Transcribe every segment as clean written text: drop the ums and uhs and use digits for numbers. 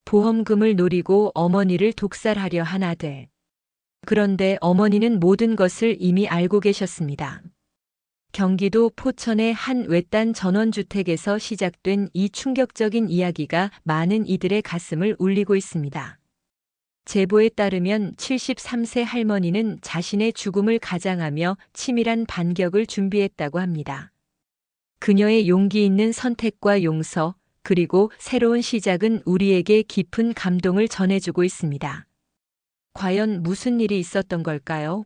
보험금을 노리고 어머니를 독살하려 한 아들. 그런데 어머니는 모든 것을 이미 알고 계셨습니다. 경기도 포천의 한 외딴 전원주택에서 시작된 이 충격적인 이야기가 많은 이들의 가슴을 울리고 있습니다. 제보에 따르면 73세 할머니는 자신의 죽음을 가장하며 치밀한 반격을 준비했다고 합니다. 그녀의 용기 있는 선택과 용서, 그리고 새로운 시작은 우리에게 깊은 감동을 전해주고 있습니다. 과연 무슨 일이 있었던 걸까요?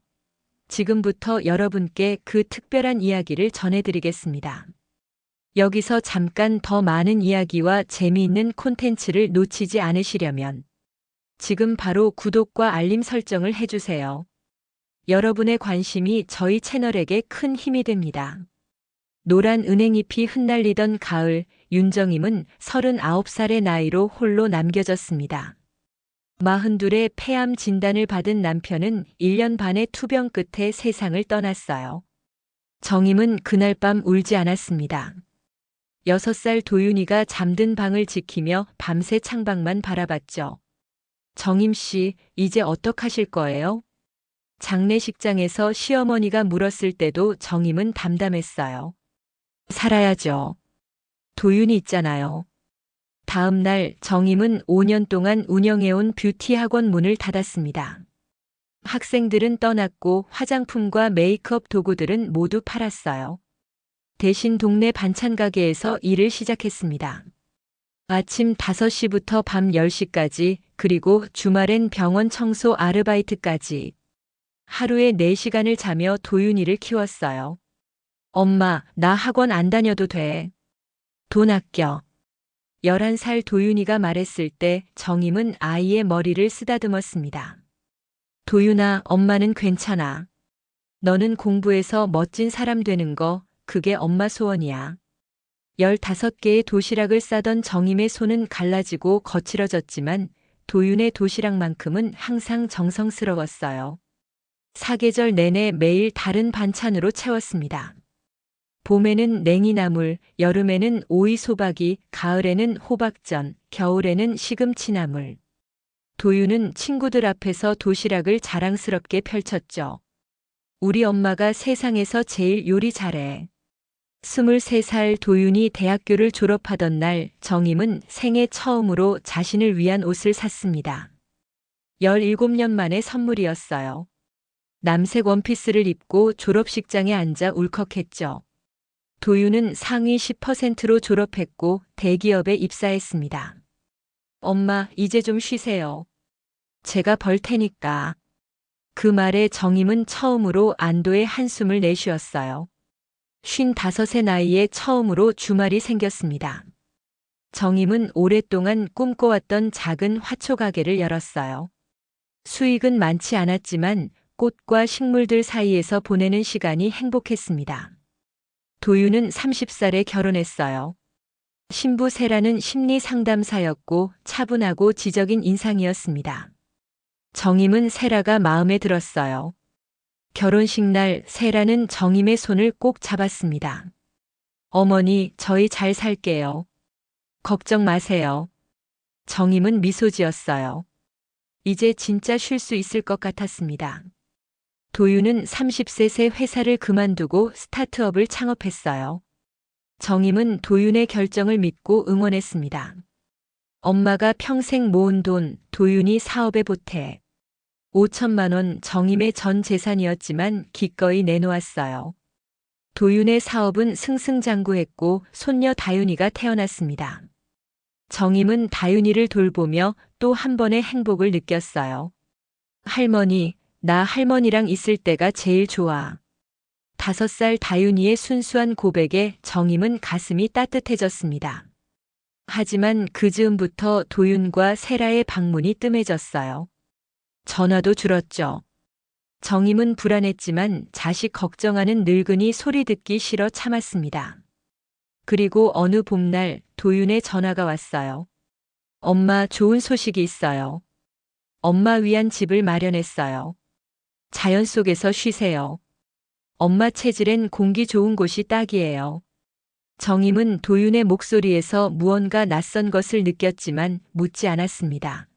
지금부터 여러분께 그 특별한 이야기를 전해드리겠습니다. 여기서 잠깐 더 많은 이야기와 재미있는 콘텐츠를 놓치지 않으시려면 지금 바로 구독과 알림 설정을 해주세요. 여러분의 관심이 저희 채널에게 큰 힘이 됩니다. 노란 은행잎이 흩날리던 가을, 윤정임은 39살의 나이로 홀로 남겨졌습니다. 42의 폐암 진단을 받은 남편은 1년 반의 투병 끝에 세상을 떠났어요. 정임은 그날 밤 울지 않았습니다. 6살 도윤이가 잠든 방을 지키며 밤새 창밖만 바라봤죠. 정임 씨, 이제 어떡하실 거예요? 장례식장에서 시어머니가 물었을 때도 정임은 담담했어요. 살아야죠. 도윤이 있잖아요. 다음 날 정임은 5년 동안 운영해온 뷰티 학원 문을 닫았습니다. 학생들은 떠났고 화장품과 메이크업 도구들은 모두 팔았어요. 대신 동네 반찬 가게에서 일을 시작했습니다. 아침 5시부터 밤 10시까지, 그리고 주말엔 병원 청소 아르바이트까지. 하루에 4시간을 자며 도윤이를 키웠어요. 엄마, 나 학원 안 다녀도 돼. 돈 아껴. 11살 도윤이가 말했을 때 정임은 아이의 머리를 쓰다듬었습니다. 도윤아, 엄마는 괜찮아. 너는 공부해서 멋진 사람 되는 거, 그게 엄마 소원이야. 15개의 도시락을 싸던 정임의 손은 갈라지고 거칠어졌지만 도윤의 도시락만큼은 항상 정성스러웠어요. 사계절 내내 매일 다른 반찬으로 채웠습니다. 봄에는 냉이나물, 여름에는 오이소박이, 가을에는 호박전, 겨울에는 시금치나물. 도윤은 친구들 앞에서 도시락을 자랑스럽게 펼쳤죠. 우리 엄마가 세상에서 제일 요리 잘해. 23살 도윤이 대학교를 졸업하던 날 정임은 생애 처음으로 자신을 위한 옷을 샀습니다. 17년 만의 선물이었어요. 남색 원피스를 입고 졸업식장에 앉아 울컥했죠. 도윤은 상위 10%로 졸업했고 대기업에 입사했습니다. 엄마, 이제 좀 쉬세요. 제가 벌 테니까. 그 말에 정임은 처음으로 안도의 한숨을 내쉬었어요. 55의 나이에 처음으로 주말이 생겼습니다. 정임은 오랫동안 꿈꿔왔던 작은 화초 가게를 열었어요. 수익은 많지 않았지만 꽃과 식물들 사이에서 보내는 시간이 행복했습니다. 도윤은 30살에 결혼했어요. 신부 세라는 심리 상담사였고 차분하고 지적인 인상이었습니다. 정임은 세라가 마음에 들었어요. 결혼식 날 세라는 정임의 손을 꼭 잡았습니다. 어머니, 저희 잘 살게요. 걱정 마세요. 정임은 미소 지었어요. 이제 진짜 쉴 수 있을 것 같았습니다. 도윤은 30세 새 회사를 그만두고 스타트업을 창업했어요. 정임은 도윤의 결정을 믿고 응원했습니다. 엄마가 평생 모은 돈, 도윤이 사업에 보태. 5천만 원 정임의 전 재산이었지만 기꺼이 내놓았어요. 도윤의 사업은 승승장구했고 손녀 다윤이가 태어났습니다. 정임은 다윤이를 돌보며 또 한 번의 행복을 느꼈어요. 할머니, 나 할머니랑 있을 때가 제일 좋아. 5살 다윤이의 순수한 고백에 정임은 가슴이 따뜻해졌습니다. 하지만 그 즈음부터 도윤과 세라의 방문이 뜸해졌어요. 전화도 줄었죠. 정임은 불안했지만 자식 걱정하는 늙은이 소리 듣기 싫어 참았습니다. 그리고 어느 봄날 도윤의 전화가 왔어요. 엄마, 좋은 소식이 있어요. 엄마 위한 집을 마련했어요. 자연 속에서 쉬세요. 엄마 체질엔 공기 좋은 곳이 딱이에요. 정임은 도윤의 목소리에서 무언가 낯선 것을 느꼈지만 묻지 않았습니다.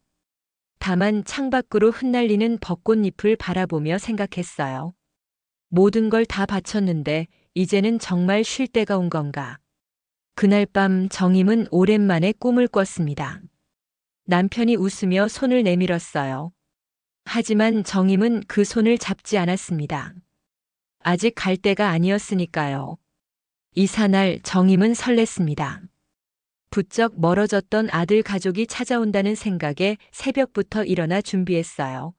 다만 창밖으로 흩날리는 벚꽃잎을 바라보며 생각했어요. 모든 걸 다 바쳤는데 이제는 정말 쉴 때가 온 건가. 그날 밤 정임은 오랜만에 꿈을 꿨습니다. 남편이 웃으며 손을 내밀었어요. 하지만 정임은 그 손을 잡지 않았습니다. 아직 갈 때가 아니었으니까요. 이사날 정임은 설렜습니다. 부쩍 멀어졌던 아들 가족이 찾아온다는 생각에 새벽부터 일어나 준비했어요.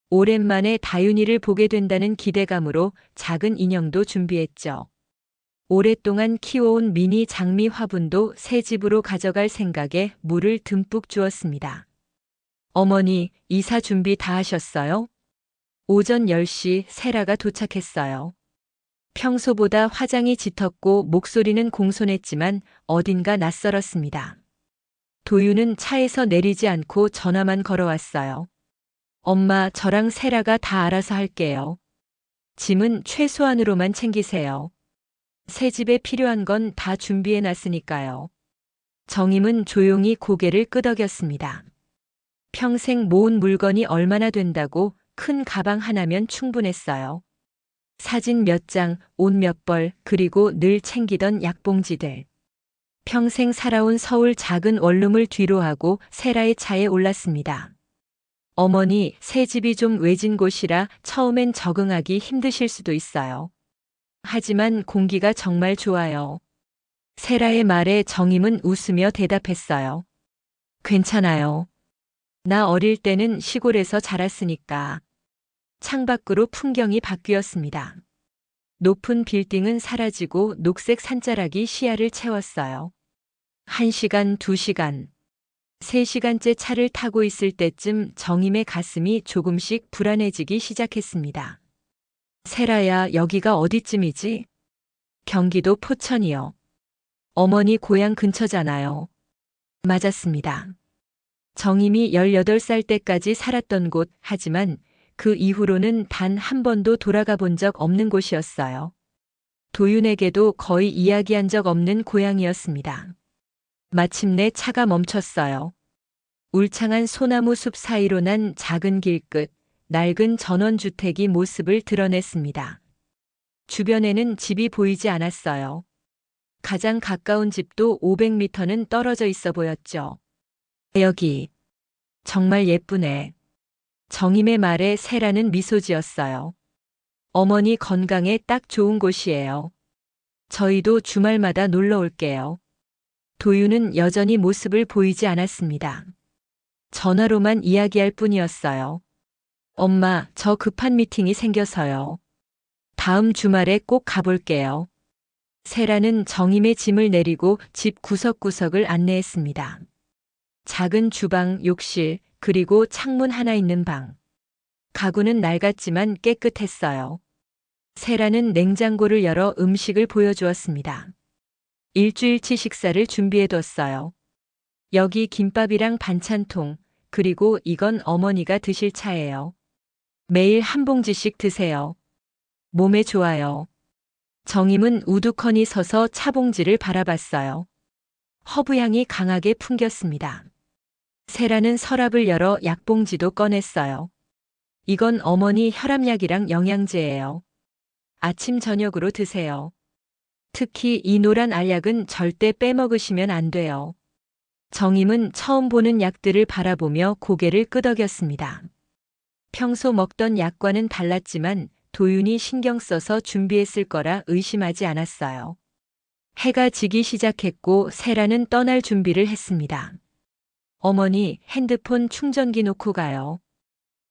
오랜만에 다윤이를 보게 된다는 기대감으로 작은 인형도 준비했죠. 오랫동안 키워온 미니 장미 화분도 새 집으로 가져갈 생각에 물을 듬뿍 주었습니다. 어머니, 이사 준비 다 하셨어요? 오전 10시 세라가 도착했어요. 평소보다 화장이 짙었고 목소리는 공손했지만 어딘가 낯설었습니다. 도윤은 차에서 내리지 않고 전화만 걸어왔어요. 엄마, 저랑 세라가 다 알아서 할게요. 짐은 최소한으로만 챙기세요. 새 집에 필요한 건 다 준비해 놨으니까요. 정임은 조용히 고개를 끄덕였습니다. 평생 모은 물건이 얼마나 된다고 큰 가방 하나면 충분했어요. 사진 몇 장, 옷 몇 벌, 그리고 늘 챙기던 약봉지들. 평생 살아온 서울 작은 원룸을 뒤로하고 세라의 차에 올랐습니다. 어머니, 새 집이 좀 외진 곳이라 처음엔 적응하기 힘드실 수도 있어요. 하지만 공기가 정말 좋아요. 세라의 말에 정임은 웃으며 대답했어요. 괜찮아요. 나 어릴 때는 시골에서 자랐으니까. 창밖으로 풍경이 바뀌었습니다. 높은 빌딩은 사라지고 녹색 산자락이 시야를 채웠어요. 1시간, 2시간, 3시간째 차를 타고 있을 때쯤 정임의 가슴이 조금씩 불안해지기 시작했습니다. 세라야, 여기가 어디쯤이지? 경기도 포천이요. 어머니 고향 근처잖아요. 맞았습니다. 정임이 18살 때까지 살았던 곳, 하지만 그 이후로는 단 한 번도 돌아가 본 적 없는 곳이었어요. 도윤에게도 거의 이야기한 적 없는 고향이었습니다. 마침내 차가 멈췄어요. 울창한 소나무 숲 사이로 난 작은 길 끝, 낡은 전원주택이 모습을 드러냈습니다. 주변에는 집이 보이지 않았어요. 가장 가까운 집도 500m는 떨어져 있어 보였죠. 여기, 정말 예쁘네. 정임의 말에 세라는 미소 지었어요. 어머니 건강에 딱 좋은 곳이에요. 저희도 주말마다 놀러 올게요. 도윤은 여전히 모습을 보이지 않았습니다. 전화로만 이야기할 뿐이었어요. 엄마, 저 급한 미팅이 생겨서요. 다음 주말에 꼭 가볼게요. 세라는 정임의 짐을 내리고 집 구석구석을 안내했습니다. 작은 주방, 욕실, 그리고 창문 하나 있는 방. 가구는 낡았지만 깨끗했어요. 세라는 냉장고를 열어 음식을 보여주었습니다. 일주일치 식사를 준비해뒀어요. 여기 김밥이랑 반찬통, 그리고 이건 어머니가 드실 차예요. 매일 한 봉지씩 드세요. 몸에 좋아요. 정임은 우두커니 서서 차봉지를 바라봤어요. 허브향이 강하게 풍겼습니다. 세라는 서랍을 열어 약봉지도 꺼냈어요. 이건 어머니 혈압약이랑 영양제예요. 아침 저녁으로 드세요. 특히 이 노란 알약은 절대 빼먹으시면 안 돼요. 정임은 처음 보는 약들을 바라보며 고개를 끄덕였습니다. 평소 먹던 약과는 달랐지만 도윤이 신경 써서 준비했을 거라 의심하지 않았어요. 해가 지기 시작했고 세라는 떠날 준비를 했습니다. 어머니, 핸드폰 충전기 놓고 가요.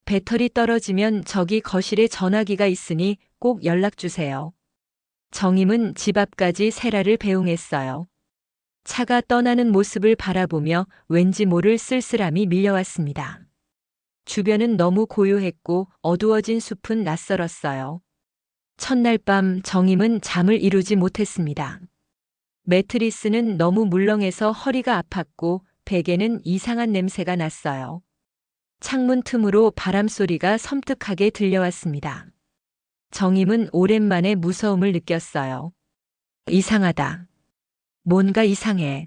배터리 떨어지면 저기 거실에 전화기가 있으니 꼭 연락 주세요. 정임은 집 앞까지 세라를 배웅했어요. 차가 떠나는 모습을 바라보며 왠지 모를 쓸쓸함이 밀려왔습니다. 주변은 너무 고요했고 어두워진 숲은 낯설었어요. 첫날 밤 정임은 잠을 이루지 못했습니다. 매트리스는 너무 물렁해서 허리가 아팠고 베개는 이상한 냄새가 났어요. 창문 틈으로 바람 소리가 섬뜩하게 들려왔습니다. 정임은 오랜만에 무서움을 느꼈어요. 이상하다. 뭔가 이상해.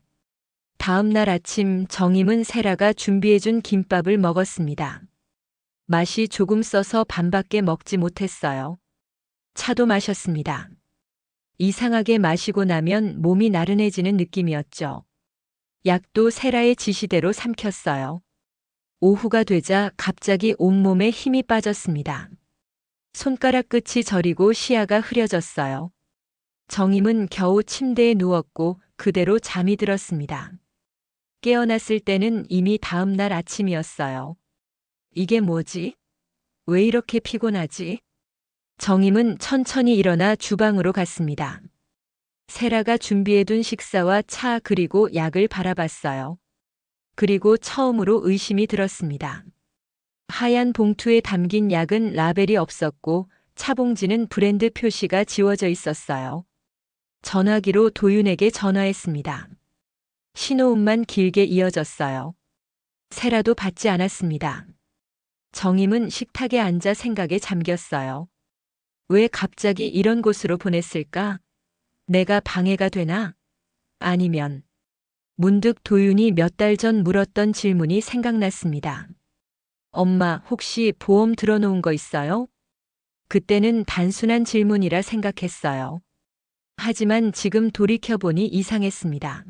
다음 날 아침 정임은 세라가 준비해준 김밥을 먹었습니다. 맛이 조금 써서 반밖에 먹지 못했어요. 차도 마셨습니다. 이상하게 마시고 나면 몸이 나른해지는 느낌이었죠. 약도 세라의 지시대로 삼켰어요. 오후가 되자 갑자기 온몸에 힘이 빠졌습니다. 손가락 끝이 저리고 시야가 흐려졌어요. 정임은 겨우 침대에 누웠고 그대로 잠이 들었습니다. 깨어났을 때는 이미 다음 날 아침이었어요. 이게 뭐지? 왜 이렇게 피곤하지? 정임은 천천히 일어나 주방으로 갔습니다. 세라가 준비해둔 식사와 차 그리고 약을 바라봤어요. 그리고 처음으로 의심이 들었습니다. 하얀 봉투에 담긴 약은 라벨이 없었고 차봉지는 브랜드 표시가 지워져 있었어요. 전화기로 도윤에게 전화했습니다. 신호음만 길게 이어졌어요. 세라도 받지 않았습니다. 정임은 식탁에 앉아 생각에 잠겼어요. 왜 갑자기 이런 곳으로 보냈을까? 내가 방해가 되나? 아니면 문득 도윤이 몇 달 전 물었던 질문이 생각났습니다. 엄마, 혹시 보험 들어놓은 거 있어요? 그때는 단순한 질문이라 생각했어요. 하지만 지금 돌이켜보니 이상했습니다.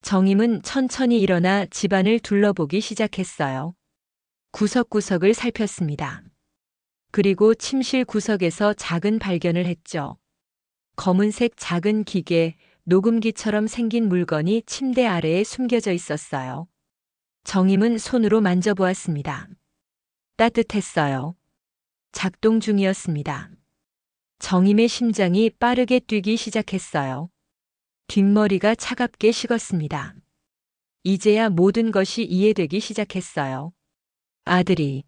정임은 천천히 일어나 집안을 둘러보기 시작했어요. 구석구석을 살폈습니다. 그리고 침실 구석에서 작은 발견을 했죠. 검은색 작은 기계, 녹음기처럼 생긴 물건이 침대 아래에 숨겨져 있었어요. 정임은 손으로 만져보았습니다. 따뜻했어요. 작동 중이었습니다. 정임의 심장이 빠르게 뛰기 시작했어요. 뒷머리가 차갑게 식었습니다. 이제야 모든 것이 이해되기 시작했어요. 아들이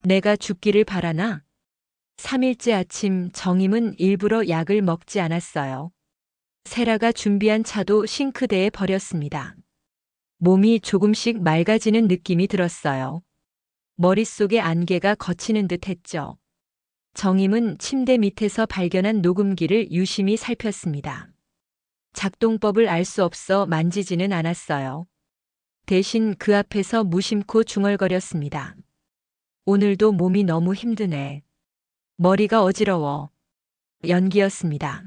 내가 죽기를 바라나? 3일째 아침 정임은 일부러 약을 먹지 않았어요. 세라가 준비한 차도 싱크대에 버렸습니다. 몸이 조금씩 맑아지는 느낌이 들었어요. 머릿속에 안개가 걷히는 듯 했죠. 정임은 침대 밑에서 발견한 녹음기를 유심히 살폈습니다. 작동법을 알 수 없어 만지지는 않았어요. 대신 그 앞에서 무심코 중얼거렸습니다. 오늘도 몸이 너무 힘드네. 머리가 어지러워. 연기였습니다.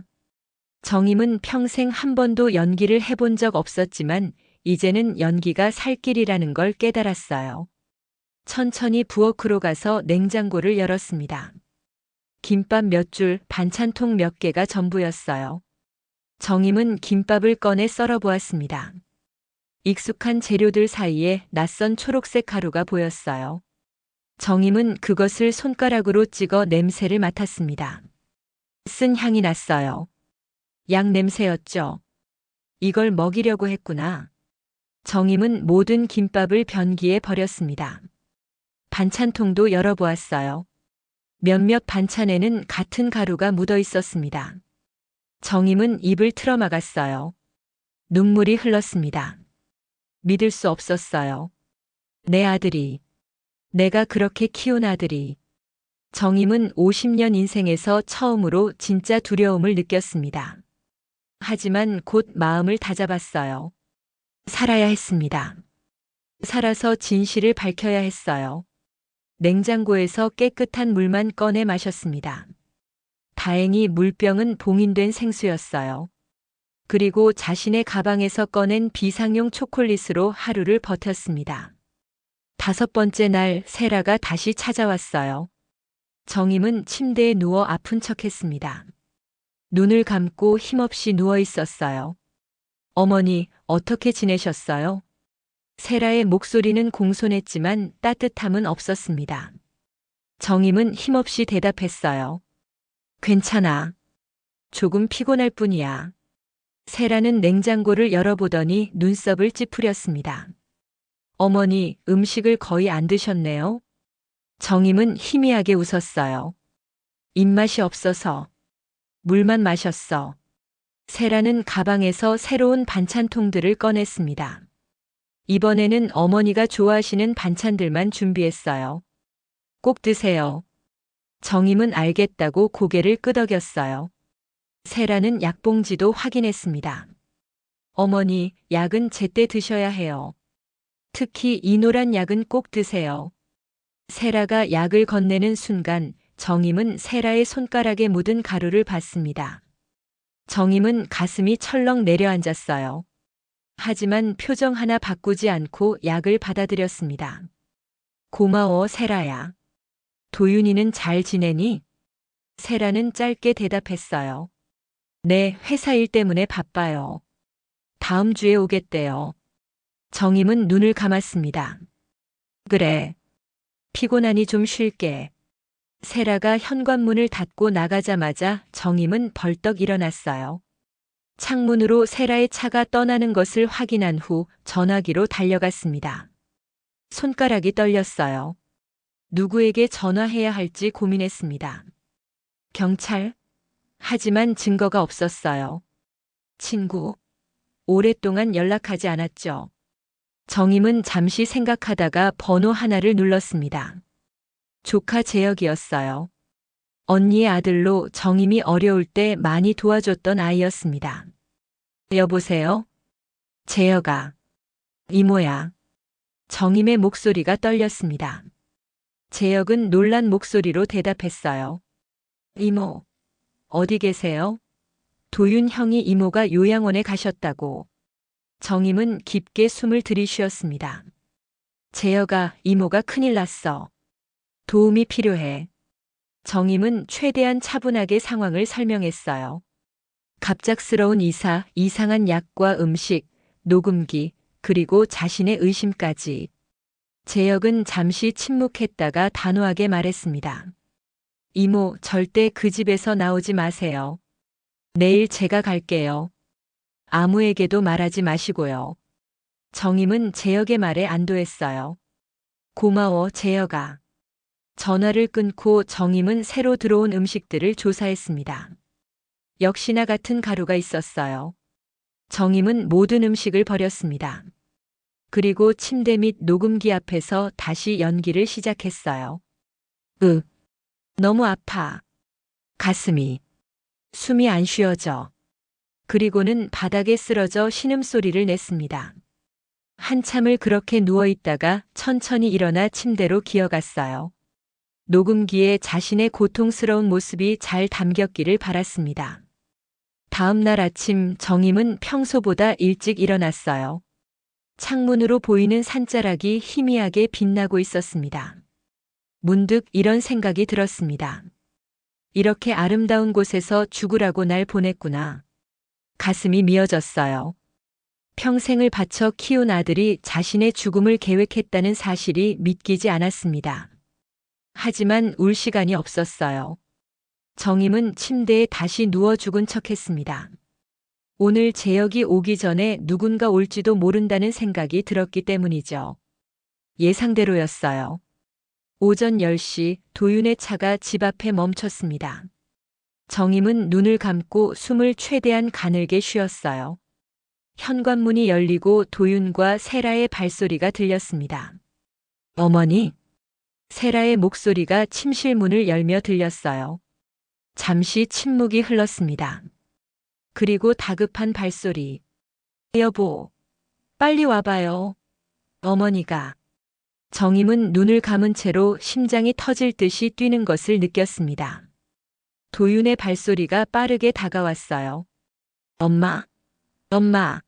정임은 평생 한 번도 연기를 해본 적 없었지만 이제는 연기가 살 길이라는 걸 깨달았어요. 천천히 부엌으로 가서 냉장고를 열었습니다. 김밥 몇 줄, 반찬통 몇 개가 전부였어요. 정임은 김밥을 꺼내 썰어 보았습니다. 익숙한 재료들 사이에 낯선 초록색 가루가 보였어요. 정임은 그것을 손가락으로 찍어 냄새를 맡았습니다. 쓴 향이 났어요. 약 냄새였죠. 이걸 먹이려고 했구나. 정임은 모든 김밥을 변기에 버렸습니다. 반찬통도 열어보았어요. 몇몇 반찬에는 같은 가루가 묻어 있었습니다. 정임은 입을 틀어막았어요. 눈물이 흘렀습니다. 믿을 수 없었어요. 내 아들이, 내가 그렇게 키운 아들이. 정임은 50년 인생에서 처음으로 진짜 두려움을 느꼈습니다. 하지만 곧 마음을 다잡았어요. 살아야 했습니다. 살아서 진실을 밝혀야 했어요. 냉장고에서 깨끗한 물만 꺼내 마셨습니다. 다행히 물병은 봉인된 생수였어요. 그리고 자신의 가방에서 꺼낸 비상용 초콜릿으로 하루를 버텼습니다. 5번째 날 세라가 다시 찾아왔어요. 정임은 침대에 누워 아픈 척했습니다. 눈을 감고 힘없이 누워 있었어요. 어머니, 어떻게 지내셨어요? 세라의 목소리는 공손했지만 따뜻함은 없었습니다. 정임은 힘없이 대답했어요. 괜찮아. 조금 피곤할 뿐이야. 세라는 냉장고를 열어보더니 눈썹을 찌푸렸습니다. 어머니, 음식을 거의 안 드셨네요? 정임은 희미하게 웃었어요. 입맛이 없어서. 물만 마셨어. 세라는 가방에서 새로운 반찬통들을 꺼냈습니다. 이번에는 어머니가 좋아하시는 반찬들만 준비했어요. 꼭 드세요. 정임은 알겠다고 고개를 끄덕였어요. 세라는 약봉지도 확인했습니다. 어머니, 약은 제때 드셔야 해요. 특히 이 노란 약은 꼭 드세요. 세라가 약을 건네는 순간 정임은 세라의 손가락에 묻은 가루를 봤습니다. 정임은 가슴이 철렁 내려앉았어요. 하지만 표정 하나 바꾸지 않고 약을 받아들였습니다. 고마워, 세라야. 도윤이는 잘 지내니? 세라는 짧게 대답했어요. 네, 회사 일 때문에 바빠요. 다음 주에 오겠대요. 정임은 눈을 감았습니다. 그래. 피곤하니 좀 쉴게. 세라가 현관문을 닫고 나가자마자 정임은 벌떡 일어났어요. 창문으로 세라의 차가 떠나는 것을 확인한 후 전화기로 달려갔습니다. 손가락이 떨렸어요. 누구에게 전화해야 할지 고민했습니다. 경찰? 하지만 증거가 없었어요. 친구? 오랫동안 연락하지 않았죠. 정임은 잠시 생각하다가 번호 하나를 눌렀습니다. 조카 재혁이었어요. 언니의 아들로 정임이 어려울 때 많이 도와줬던 아이였습니다. 여보세요? 재혁아. 이모야. 정임의 목소리가 떨렸습니다. 재혁은 놀란 목소리로 대답했어요. 이모, 어디 계세요? 도윤 형이 이모가 요양원에 가셨다고. 정임은 깊게 숨을 들이쉬었습니다. 재혁아, 이모가 큰일 났어. 도움이 필요해. 정임은 최대한 차분하게 상황을 설명했어요. 갑작스러운 이사, 이상한 약과 음식, 녹음기, 그리고 자신의 의심까지. 재혁은 잠시 침묵했다가 단호하게 말했습니다. 이모, 절대 그 집에서 나오지 마세요. 내일 제가 갈게요. 아무에게도 말하지 마시고요. 정임은 재혁의 말에 안도했어요. 고마워, 재혁아. 전화를 끊고 정임은 새로 들어온 음식들을 조사했습니다. 역시나 같은 가루가 있었어요. 정임은 모든 음식을 버렸습니다. 그리고 침대 및 녹음기 앞에서 다시 연기를 시작했어요. 너무 아파. 가슴이. 숨이 안 쉬어져. 그리고는 바닥에 쓰러져 신음소리를 냈습니다. 한참을 그렇게 누워있다가 천천히 일어나 침대로 기어갔어요. 녹음기에 자신의 고통스러운 모습이 잘 담겼기를 바랐습니다. 다음 날 아침 정임은 평소보다 일찍 일어났어요. 창문으로 보이는 산자락이 희미하게 빛나고 있었습니다. 문득 이런 생각이 들었습니다. 이렇게 아름다운 곳에서 죽으라고 날 보냈구나. 가슴이 미어졌어요. 평생을 바쳐 키운 아들이 자신의 죽음을 계획했다는 사실이 믿기지 않았습니다. 하지만 울 시간이 없었어요. 정임은 침대에 다시 누워 죽은 척했습니다. 오늘 재혁이 오기 전에 누군가 올지도 모른다는 생각이 들었기 때문이죠. 예상대로였어요. 오전 10시 도윤의 차가 집 앞에 멈췄습니다. 정임은 눈을 감고 숨을 최대한 가늘게 쉬었어요. 현관문이 열리고 도윤과 세라의 발소리가 들렸습니다. 어머니? 세라의 목소리가 침실 문을 열며 들렸어요. 잠시 침묵이 흘렀습니다. 그리고 다급한 발소리. 여보, 빨리 와봐요. 어머니가. 정임은 눈을 감은 채로 심장이 터질 듯이 뛰는 것을 느꼈습니다. 도윤의 발소리가 빠르게 다가왔어요. 엄마, 엄마.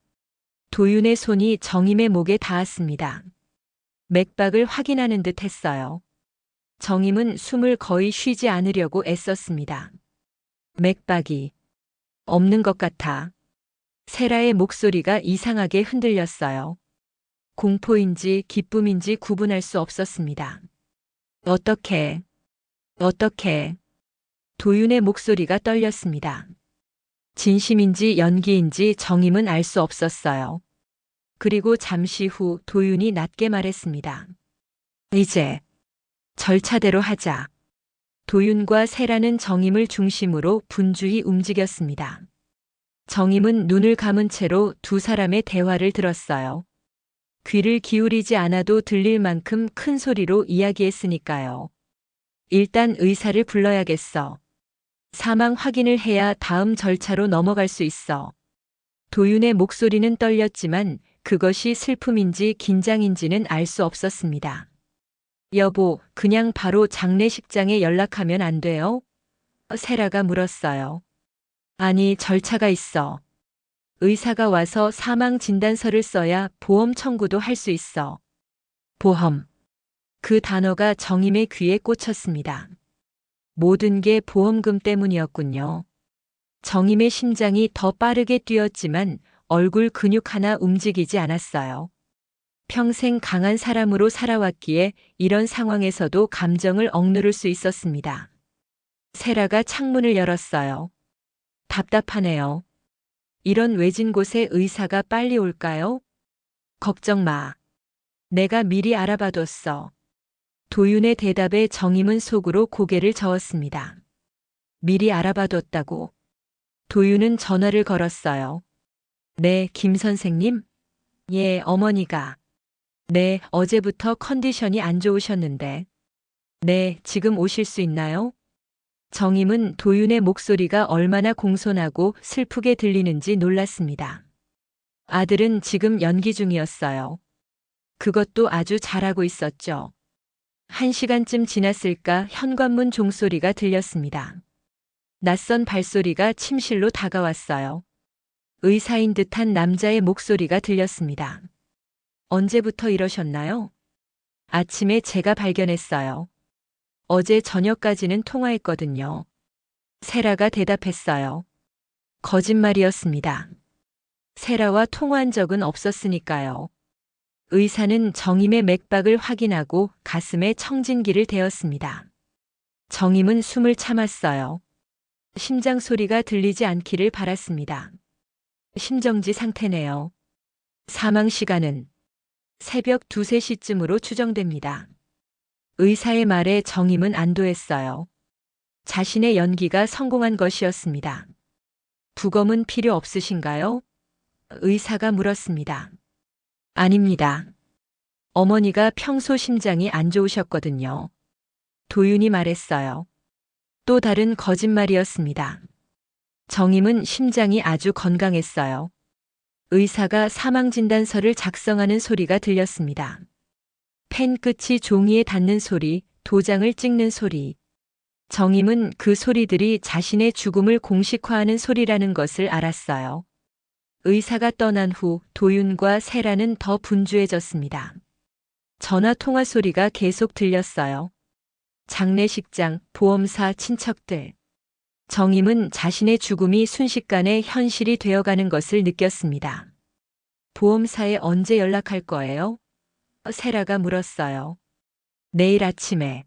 도윤의 손이 정임의 목에 닿았습니다. 맥박을 확인하는 듯 했어요. 정임은 숨을 거의 쉬지 않으려고 애썼습니다. 맥박이 없는 것 같아. 세라의 목소리가 이상하게 흔들렸어요. 공포인지 기쁨인지 구분할 수 없었습니다. 어떻게? 도윤의 목소리가 떨렸습니다. 진심인지 연기인지 정임은 알 수 없었어요. 그리고 잠시 후 도윤이 낮게 말했습니다. 이제 절차대로 하자. 도윤과 세라는 정임을 중심으로 분주히 움직였습니다. 정임은 눈을 감은 채로 두 사람의 대화를 들었어요. 귀를 기울이지 않아도 들릴 만큼 큰 소리로 이야기했으니까요. 일단 의사를 불러야겠어. 사망 확인을 해야 다음 절차로 넘어갈 수 있어. 도윤의 목소리는 떨렸지만 그것이 슬픔인지 긴장인지는 알 수 없었습니다. 여보, 그냥 바로 장례식장에 연락하면 안 돼요? 세라가 물었어요. 아니, 절차가 있어. 의사가 와서 사망 진단서를 써야 보험 청구도 할 수 있어. 보험. 그 단어가 정임의 귀에 꽂혔습니다. 모든 게 보험금 때문이었군요. 정임의 심장이 더 빠르게 뛰었지만 얼굴 근육 하나 움직이지 않았어요. 평생 강한 사람으로 살아왔기에 이런 상황에서도 감정을 억누를 수 있었습니다. 세라가 창문을 열었어요. 답답하네요. 이런 외진 곳에 의사가 빨리 올까요? 걱정 마. 내가 미리 알아봐뒀어. 도윤의 대답에 정임은 속으로 고개를 저었습니다. 미리 알아봐뒀다고. 도윤은 전화를 걸었어요. 네, 김 선생님? 예, 어머니가. 네, 어제부터 컨디션이 안 좋으셨는데. 네, 지금 오실 수 있나요? 정임은 도윤의 목소리가 얼마나 공손하고 슬프게 들리는지 놀랐습니다. 아들은 지금 연기 중이었어요. 그것도 아주 잘하고 있었죠. 1시간쯤 지났을까 현관문 종소리가 들렸습니다. 낯선 발소리가 침실로 다가왔어요. 의사인 듯한 남자의 목소리가 들렸습니다. 언제부터 이러셨나요? 아침에 제가 발견했어요. 어제 저녁까지는 통화했거든요. 세라가 대답했어요. 거짓말이었습니다. 세라와 통화한 적은 없었으니까요. 의사는 정임의 맥박을 확인하고 가슴에 청진기를 대었습니다. 정임은 숨을 참았어요. 심장 소리가 들리지 않기를 바랐습니다. 심정지 상태네요. 사망 시간은 새벽 2, 3시쯤으로 추정됩니다. 의사의 말에 정임은 안도했어요. 자신의 연기가 성공한 것이었습니다. 부검은 필요 없으신가요? 의사가 물었습니다. 아닙니다. 어머니가 평소 심장이 안 좋으셨거든요. 도윤이 말했어요. 또 다른 거짓말이었습니다. 정임은 심장이 아주 건강했어요. 의사가 사망진단서를 작성하는 소리가 들렸습니다. 펜 끝이 종이에 닿는 소리, 도장을 찍는 소리. 정임은 그 소리들이 자신의 죽음을 공식화하는 소리라는 것을 알았어요. 의사가 떠난 후 도윤과 세라는 더 분주해졌습니다. 전화 통화 소리가 계속 들렸어요. 장례식장, 보험사, 친척들. 정임은 자신의 죽음이 순식간에 현실이 되어가는 것을 느꼈습니다. 보험사에 언제 연락할 거예요? 세라가 물었어요. 내일 아침에.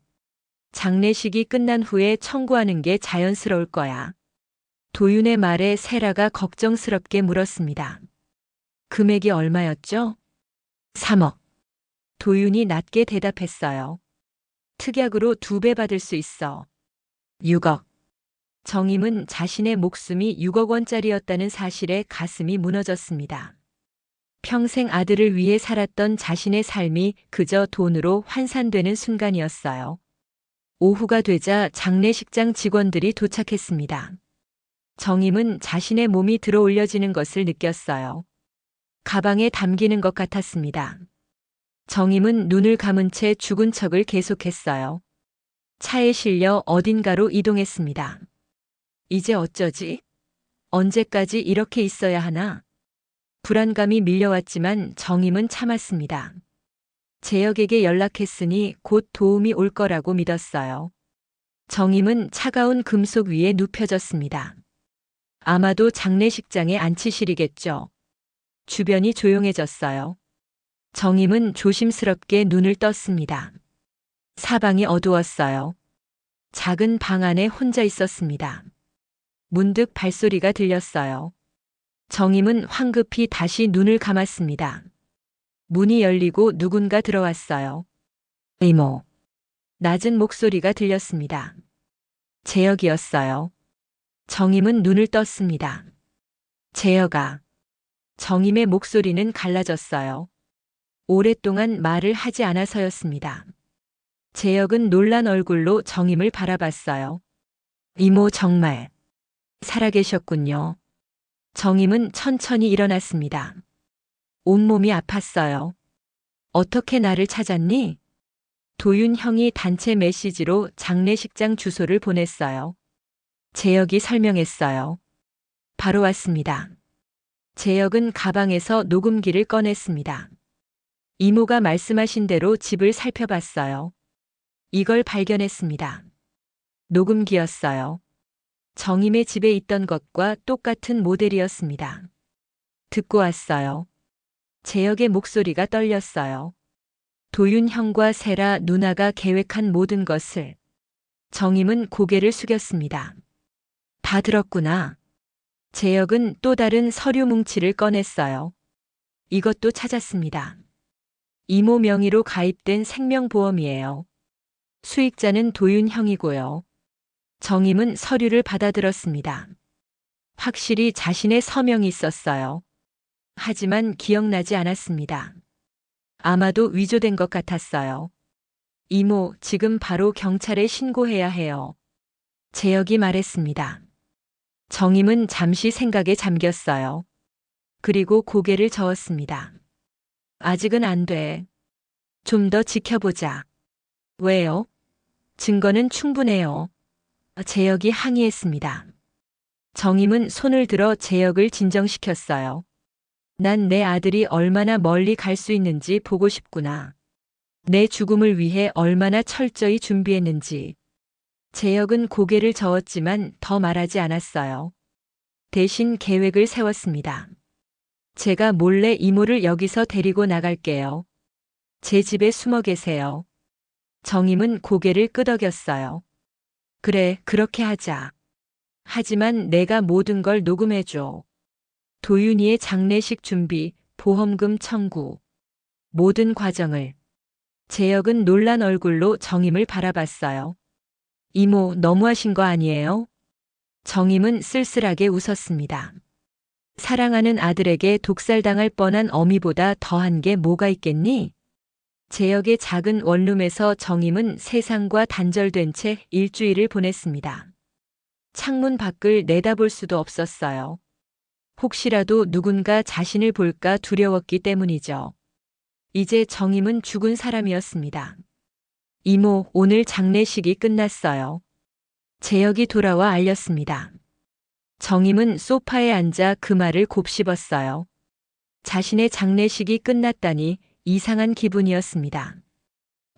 장례식이 끝난 후에 청구하는 게 자연스러울 거야. 도윤의 말에 세라가 걱정스럽게 물었습니다. 금액이 얼마였죠? 3억. 도윤이 낮게 대답했어요. 특약으로 2배 받을 수 있어. 6억. 정임은 자신의 목숨이 6억 원짜리였다는 사실에 가슴이 무너졌습니다. 평생 아들을 위해 살았던 자신의 삶이 그저 돈으로 환산되는 순간이었어요. 오후가 되자 장례식장 직원들이 도착했습니다. 정임은 자신의 몸이 들어 올려지는 것을 느꼈어요. 가방에 담기는 것 같았습니다. 정임은 눈을 감은 채 죽은 척을 계속했어요. 차에 실려 어딘가로 이동했습니다. 이제 어쩌지? 언제까지 이렇게 있어야 하나? 불안감이 밀려왔지만 정임은 참았습니다. 재혁에게 연락했으니 곧 도움이 올 거라고 믿었어요. 정임은 차가운 금속 위에 눕혀졌습니다. 아마도 장례식장에 앉히시리겠죠. 주변이 조용해졌어요. 정임은 조심스럽게 눈을 떴습니다. 사방이 어두웠어요. 작은 방 안에 혼자 있었습니다. 문득 발소리가 들렸어요. 정임은 황급히 다시 눈을 감았습니다. 문이 열리고 누군가 들어왔어요. 이모. 낮은 목소리가 들렸습니다. 재혁이었어요. 정임은 눈을 떴습니다. 재혁아. 정임의 목소리는 갈라졌어요. 오랫동안 말을 하지 않아서였습니다. 재혁은 놀란 얼굴로 정임을 바라봤어요. 이모 정말 살아계셨군요. 정임은 천천히 일어났습니다. 온몸이 아팠어요. 어떻게 나를 찾았니? 도윤 형이 단체 메시지로 장례식장 주소를 보냈어요. 재혁이 설명했어요. 바로 왔습니다. 재혁은 가방에서 녹음기를 꺼냈습니다. 이모가 말씀하신 대로 집을 살펴봤어요. 이걸 발견했습니다. 녹음기였어요. 정임의 집에 있던 것과 똑같은 모델이었습니다. 듣고 왔어요. 재혁의 목소리가 떨렸어요. 도윤 형과 세라 누나가 계획한 모든 것을. 정임은 고개를 숙였습니다. 다 들었구나. 재혁은 또 다른 서류 뭉치를 꺼냈어요. 이것도 찾았습니다. 이모 명의로 가입된 생명보험이에요. 수익자는 도윤 형이고요. 정임은 서류를 받아들었습니다. 확실히 자신의 서명이 있었어요. 하지만 기억나지 않았습니다. 아마도 위조된 것 같았어요. 이모, 지금 바로 경찰에 신고해야 해요. 재혁이 말했습니다. 정임은 잠시 생각에 잠겼어요. 그리고 고개를 저었습니다. 아직은 안 돼. 좀 더 지켜보자. 왜요? 증거는 충분해요. 재혁이 항의했습니다. 정임은 손을 들어 재혁을 진정시켰어요. 난 내 아들이 얼마나 멀리 갈 수 있는지 보고 싶구나. 내 죽음을 위해 얼마나 철저히 준비했는지. 재혁은 고개를 저었지만 더 말하지 않았어요. 대신 계획을 세웠습니다. 제가 몰래 이모를 여기서 데리고 나갈게요. 제 집에 숨어 계세요. 정임은 고개를 끄덕였어요. 그래, 그렇게 하자. 하지만 내가 모든 걸 녹음해줘. 도윤이의 장례식 준비, 보험금 청구. 모든 과정을. 재혁은 놀란 얼굴로 정임을 바라봤어요. 이모, 너무하신 거 아니에요? 정임은 쓸쓸하게 웃었습니다. 사랑하는 아들에게 독살당할 뻔한 어미보다 더한 게 뭐가 있겠니? 재혁의 작은 원룸에서 정임은 세상과 단절된 채 일주일을 보냈습니다. 창문 밖을 내다볼 수도 없었어요. 혹시라도 누군가 자신을 볼까 두려웠기 때문이죠. 이제 정임은 죽은 사람이었습니다. 이모, 오늘 장례식이 끝났어요. 재혁이 돌아와 알렸습니다. 정임은 소파에 앉아 그 말을 곱씹었어요. 자신의 장례식이 끝났다니 이상한 기분이었습니다.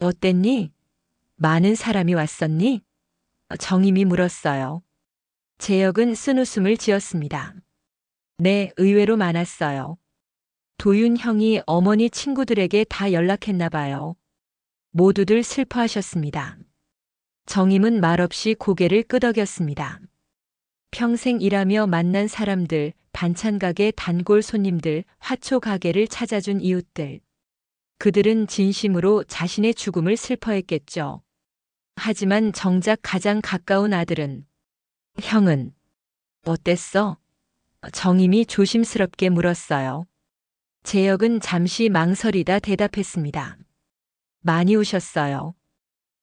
어땠니? 많은 사람이 왔었니? 정임이 물었어요. 재혁은 쓴웃음을 지었습니다. 네, 의외로 많았어요. 도윤 형이 어머니 친구들에게 다 연락했나 봐요. 모두들 슬퍼하셨습니다. 정임은 말없이 고개를 끄덕였습니다. 평생 일하며 만난 사람들, 반찬가게 단골 손님들, 화초 가게를 찾아준 이웃들. 그들은 진심으로 자신의 죽음을 슬퍼했겠죠. 하지만 정작 가장 가까운 아들은, 형은 어땠어? 정임이 조심스럽게 물었어요. 재혁은 잠시 망설이다 대답했습니다. 많이 우셨어요.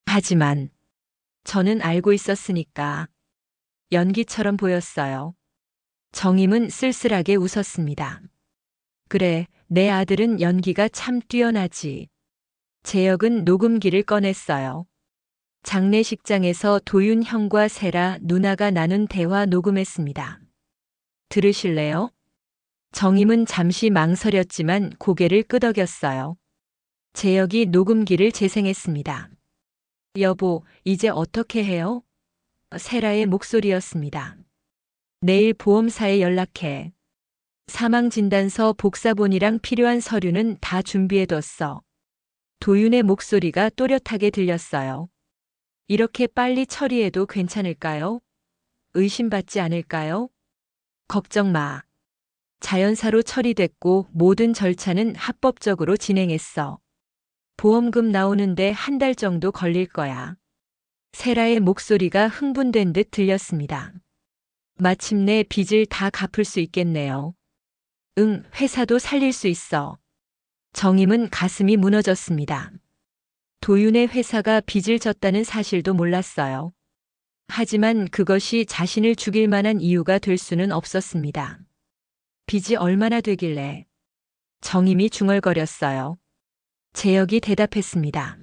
하지만 저는 알고 있었으니까. 연기처럼 보였어요. 정임은 쓸쓸하게 웃었습니다. 그래, 내 아들은 연기가 참 뛰어나지. 재혁은 녹음기를 꺼냈어요. 장례식장에서 도윤 형과 세라 누나가 나눈 대화 녹음했습니다. 들으실래요? 정임은 잠시 망설였지만 고개를 끄덕였어요. 재혁이 녹음기를 재생했습니다. 여보, 이제 어떻게 해요? 세라의 목소리였습니다. 내일 보험사에 연락해. 사망진단서 복사본이랑 필요한 서류는 다 준비해뒀어. 도윤의 목소리가 또렷하게 들렸어요. 이렇게 빨리 처리해도 괜찮을까요? 의심받지 않을까요? 걱정 마. 자연사로 처리됐고 모든 절차는 합법적으로 진행했어. 보험금 나오는데 한 달 정도 걸릴 거야. 세라의 목소리가 흥분된 듯 들렸습니다. 마침내 빚을 다 갚을 수 있겠네요. 응, 회사도 살릴 수 있어. 정임은 가슴이 무너졌습니다. 도윤의 회사가 빚을 졌다는 사실도 몰랐어요. 하지만 그것이 자신을 죽일 만한 이유가 될 수는 없었습니다. 빚이 얼마나 되길래? 정임이 중얼거렸어요. 재혁이 대답했습니다.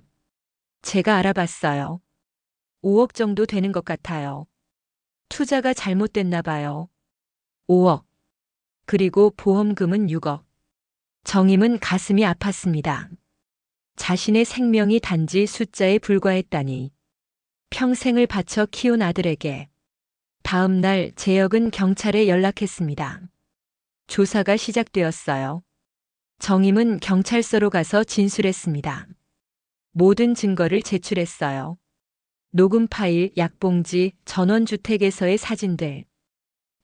제가 알아봤어요. 5억 정도 되는 것 같아요. 투자가 잘못됐나 봐요. 5억. 그리고 보험금은 6억. 정임은 가슴이 아팠습니다. 자신의 생명이 단지 숫자에 불과했다니. 평생을 바쳐 키운 아들에게. 다음 날 재혁은 경찰에 연락했습니다. 조사가 시작되었어요. 정임은 경찰서로 가서 진술했습니다. 모든 증거를 제출했어요. 녹음 파일, 약봉지, 전원주택에서의 사진들.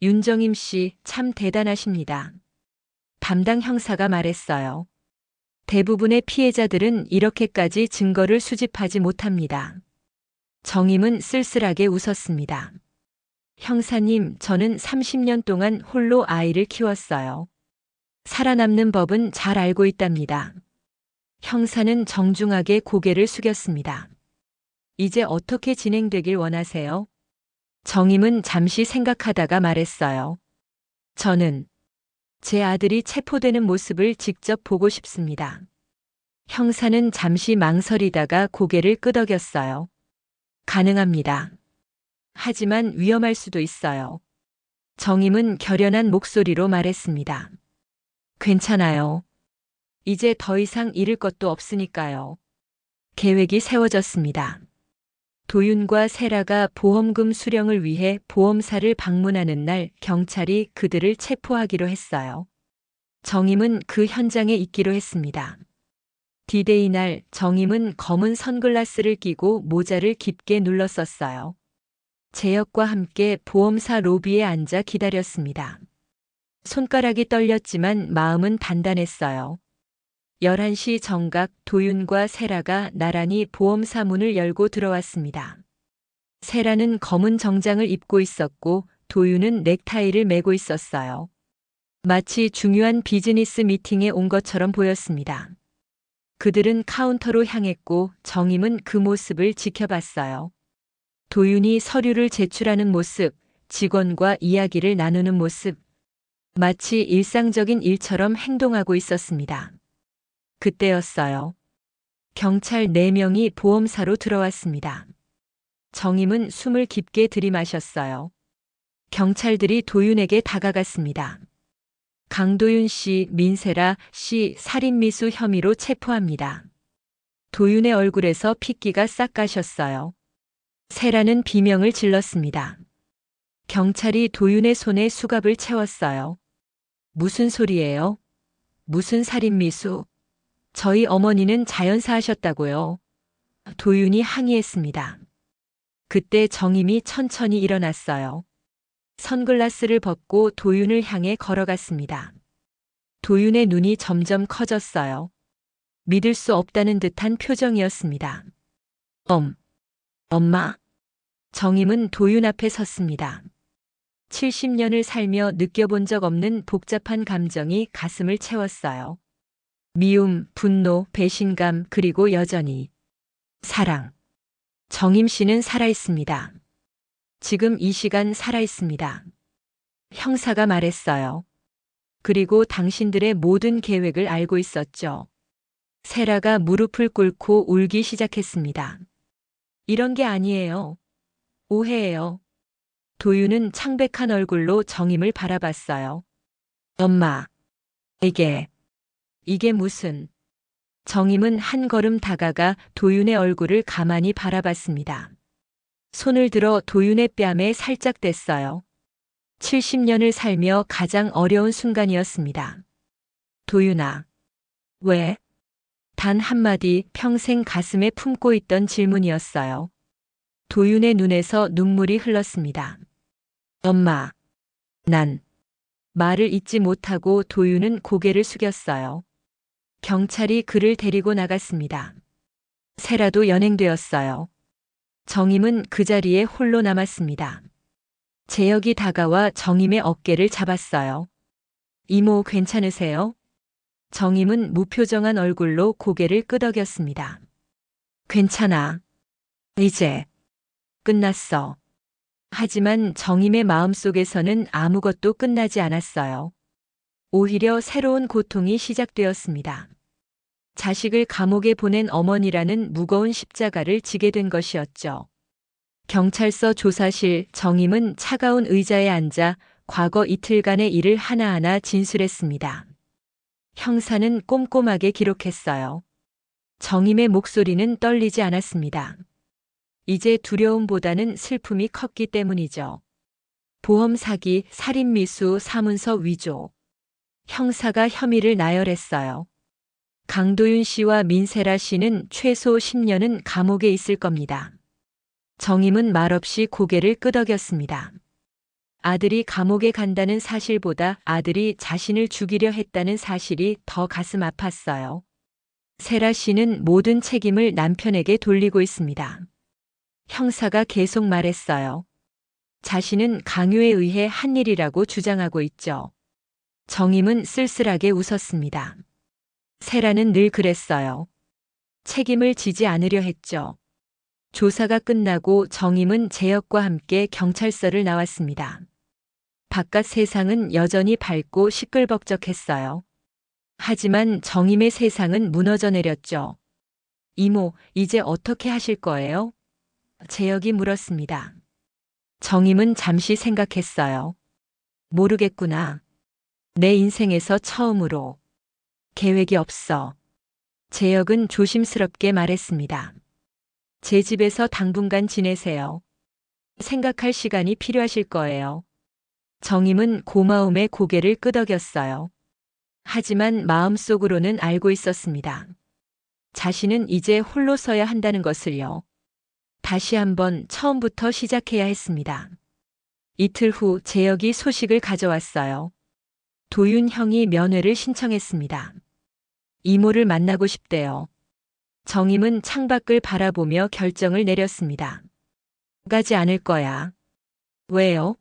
윤정임 씨 참 대단하십니다. 담당 형사가 말했어요. 대부분의 피해자들은 이렇게까지 증거를 수집하지 못합니다. 정임은 쓸쓸하게 웃었습니다. 형사님, 저는 30년 동안 홀로 아이를 키웠어요. 살아남는 법은 잘 알고 있답니다. 형사는 정중하게 고개를 숙였습니다. 이제 어떻게 진행되길 원하세요? 정임은 잠시 생각하다가 말했어요. 저는 제 아들이 체포되는 모습을 직접 보고 싶습니다. 형사는 잠시 망설이다가 고개를 끄덕였어요. 가능합니다. 하지만 위험할 수도 있어요. 정임은 결연한 목소리로 말했습니다. 괜찮아요. 이제 더 이상 잃을 것도 없으니까요. 계획이 세워졌습니다. 도윤과 세라가 보험금 수령을 위해 보험사를 방문하는 날 경찰이 그들을 체포하기로 했어요. 정임은 그 현장에 있기로 했습니다. 디데이 날 정임은 검은 선글라스를 끼고 모자를 깊게 눌렀었어요. 재혁과 함께 보험사 로비에 앉아 기다렸습니다. 손가락이 떨렸지만 마음은 단단했어요. 11시 정각 도윤과 세라가 나란히 보험사 문을 열고 들어왔습니다. 세라는 검은 정장을 입고 있었고 도윤은 넥타이를 매고 있었어요. 마치 중요한 비즈니스 미팅에 온 것처럼 보였습니다. 그들은 카운터로 향했고 정임은 그 모습을 지켜봤어요. 도윤이 서류를 제출하는 모습, 직원과 이야기를 나누는 모습, 마치 일상적인 일처럼 행동하고 있었습니다. 그때였어요. 경찰 4명이 보험사로 들어왔습니다. 정임은 숨을 깊게 들이마셨어요. 경찰들이 도윤에게 다가갔습니다. 강도윤 씨, 민세라 씨 살인미수 혐의로 체포합니다. 도윤의 얼굴에서 핏기가 싹 가셨어요. 세라는 비명을 질렀습니다. 경찰이 도윤의 손에 수갑을 채웠어요. 무슨 소리예요? 무슨 살인미수? 저희 어머니는 자연사 하셨다고요. 도윤이 항의했습니다. 그때 정임이 천천히 일어났어요. 선글라스를 벗고 도윤을 향해 걸어갔습니다. 도윤의 눈이 점점 커졌어요. 믿을 수 없다는 듯한 표정이었습니다. 엄마. 정임은 도윤 앞에 섰습니다. 70년을 살며 느껴본 적 없는 복잡한 감정이 가슴을 채웠어요. 미움, 분노, 배신감, 그리고 여전히 사랑. 정임 씨는 살아있습니다. 지금 이 시간 살아있습니다. 형사가 말했어요. 그리고 당신들의 모든 계획을 알고 있었죠. 세라가 무릎을 꿇고 울기 시작했습니다. 이런 게 아니에요. 오해예요. 도윤은 창백한 얼굴로 정임을 바라봤어요. 엄마, 이게 무슨... 정임은 한 걸음 다가가 도윤의 얼굴을 가만히 바라봤습니다. 손을 들어 도윤의 뺨에 살짝 댔어요. 70년을 살며 가장 어려운 순간이었습니다. 도윤아, 왜? 단 한마디 평생 가슴에 품고 있던 질문이었어요. 도윤의 눈에서 눈물이 흘렀습니다. 엄마, 난... 말을 잇지 못하고 도윤은 고개를 숙였어요. 경찰이 그를 데리고 나갔습니다. 세라도 연행되었어요. 정임은 그 자리에 홀로 남았습니다. 재혁이 다가와 정임의 어깨를 잡았어요. 이모 괜찮으세요? 정임은 무표정한 얼굴로 고개를 끄덕였습니다. 괜찮아. 이제 끝났어. 하지만 정임의 마음속에서는 아무것도 끝나지 않았어요. 오히려 새로운 고통이 시작되었습니다. 자식을 감옥에 보낸 어머니라는 무거운 십자가를 지게 된 것이었죠. 경찰서 조사실 정임은 차가운 의자에 앉아 과거 이틀간의 일을 하나하나 진술했습니다. 형사는 꼼꼼하게 기록했어요. 정임의 목소리는 떨리지 않았습니다. 이제 두려움보다는 슬픔이 컸기 때문이죠. 보험 사기, 살인 미수, 사문서 위조. 형사가 혐의를 나열했어요. 강도윤 씨와 민세라 씨는 최소 10년은 감옥에 있을 겁니다. 정임은 말없이 고개를 끄덕였습니다. 아들이 감옥에 간다는 사실보다 아들이 자신을 죽이려 했다는 사실이 더 가슴 아팠어요. 세라 씨는 모든 책임을 남편에게 돌리고 있습니다. 형사가 계속 말했어요. 자신은 강요에 의해 한 일이라고 주장하고 있죠. 정임은 쓸쓸하게 웃었습니다. 세라는 늘 그랬어요. 책임을 지지 않으려 했죠. 조사가 끝나고 정임은 재혁과 함께 경찰서를 나왔습니다. 바깥 세상은 여전히 밝고 시끌벅적했어요. 하지만 정임의 세상은 무너져 내렸죠. 이모, 이제 어떻게 하실 거예요? 재혁이 물었습니다. 정임은 잠시 생각했어요. 모르겠구나. 내 인생에서 처음으로. 계획이 없어. 재혁은 조심스럽게 말했습니다. 제 집에서 당분간 지내세요. 생각할 시간이 필요하실 거예요. 정임은 고마움에 고개를 끄덕였어요. 하지만 마음속으로는 알고 있었습니다. 자신은 이제 홀로 서야 한다는 것을요. 다시 한번 처음부터 시작해야 했습니다. 이틀 후 재혁이 소식을 가져왔어요. 도윤 형이 면회를 신청했습니다. 이모를 만나고 싶대요. 정임은 창밖을 바라보며 결정을 내렸습니다. 가지 않을 거야. 왜요?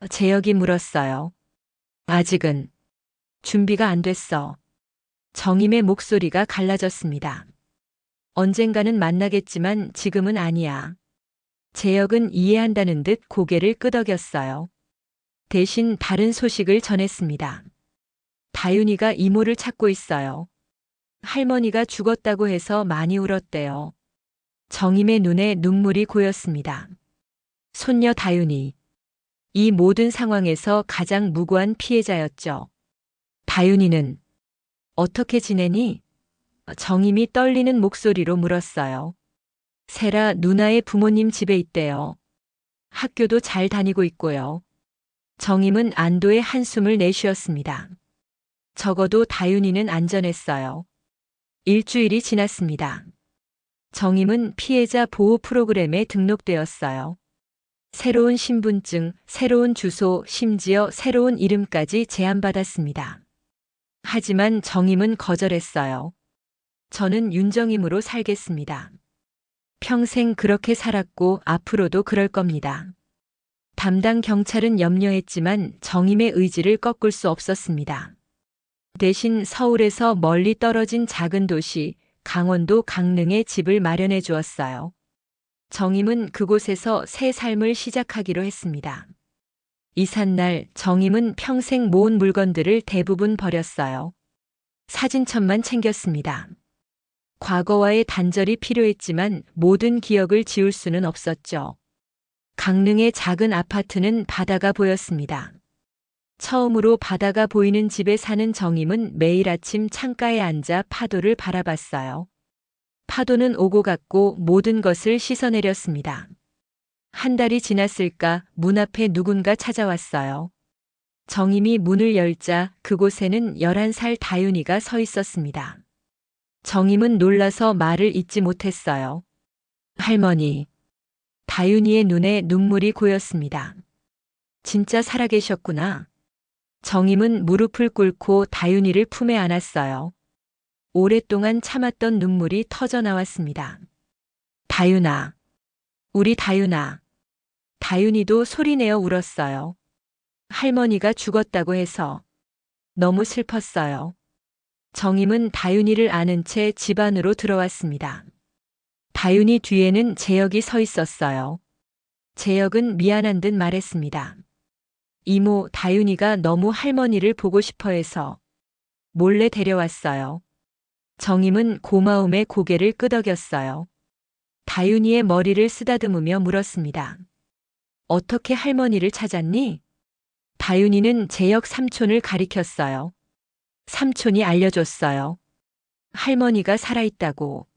재혁이 물었어요. 아직은 준비가 안 됐어. 정임의 목소리가 갈라졌습니다. 언젠가는 만나겠지만 지금은 아니야. 재혁은 이해한다는 듯 고개를 끄덕였어요. 대신 다른 소식을 전했습니다. 다윤이가 이모를 찾고 있어요. 할머니가 죽었다고 해서 많이 울었대요. 정임의 눈에 눈물이 고였습니다. 손녀 다윤이. 이 모든 상황에서 가장 무고한 피해자였죠. 다윤이는 어떻게 지내니? 정임이 떨리는 목소리로 물었어요. 세라 누나의 부모님 집에 있대요. 학교도 잘 다니고 있고요. 정임은 안도의 한숨을 내쉬었습니다. 적어도 다윤이는 안전했어요. 일주일이 지났습니다. 정임은 피해자 보호 프로그램에 등록되었어요. 새로운 신분증, 새로운 주소, 심지어 새로운 이름까지 제안받았습니다. 하지만 정임은 거절했어요. 저는 윤정임으로 살겠습니다. 평생 그렇게 살았고 앞으로도 그럴 겁니다. 담당 경찰은 염려했지만 정임의 의지를 꺾을 수 없었습니다. 대신 서울에서 멀리 떨어진 작은 도시 강원도 강릉에 집을 마련해 주었어요. 정임은 그곳에서 새 삶을 시작하기로 했습니다. 이삿날 정임은 평생 모은 물건들을 대부분 버렸어요. 사진첩만 챙겼습니다. 과거와의 단절이 필요했지만 모든 기억을 지울 수는 없었죠. 강릉의 작은 아파트는 바다가 보였습니다. 처음으로 바다가 보이는 집에 사는 정임은 매일 아침 창가에 앉아 파도를 바라봤어요. 파도는 오고 갔고 모든 것을 씻어내렸습니다. 한 달이 지났을까 문 앞에 누군가 찾아왔어요. 정임이 문을 열자 그곳에는 11살 다윤이가 서 있었습니다. 정임은 놀라서 말을 잇지 못했어요. 할머니. 다윤이의 눈에 눈물이 고였습니다. 진짜 살아계셨구나. 정임은 무릎을 꿇고 다윤이를 품에 안았어요. 오랫동안 참았던 눈물이 터져 나왔습니다. 다윤아. 우리 다윤아. 다윤이도 소리내어 울었어요. 할머니가 죽었다고 해서 너무 슬펐어요. 정임은 다윤이를 안은 채 집 안으로 들어왔습니다. 다윤이 뒤에는 재혁이 서 있었어요. 재혁은 미안한 듯 말했습니다. 이모 다윤이가 너무 할머니를 보고 싶어 해서 몰래 데려왔어요. 정임은 고마움에 고개를 끄덕였어요. 다윤이의 머리를 쓰다듬으며 물었습니다. 어떻게 할머니를 찾았니? 다윤이는 제역 삼촌을 가리켰어요. 삼촌이 알려줬어요. 할머니가 살아있다고.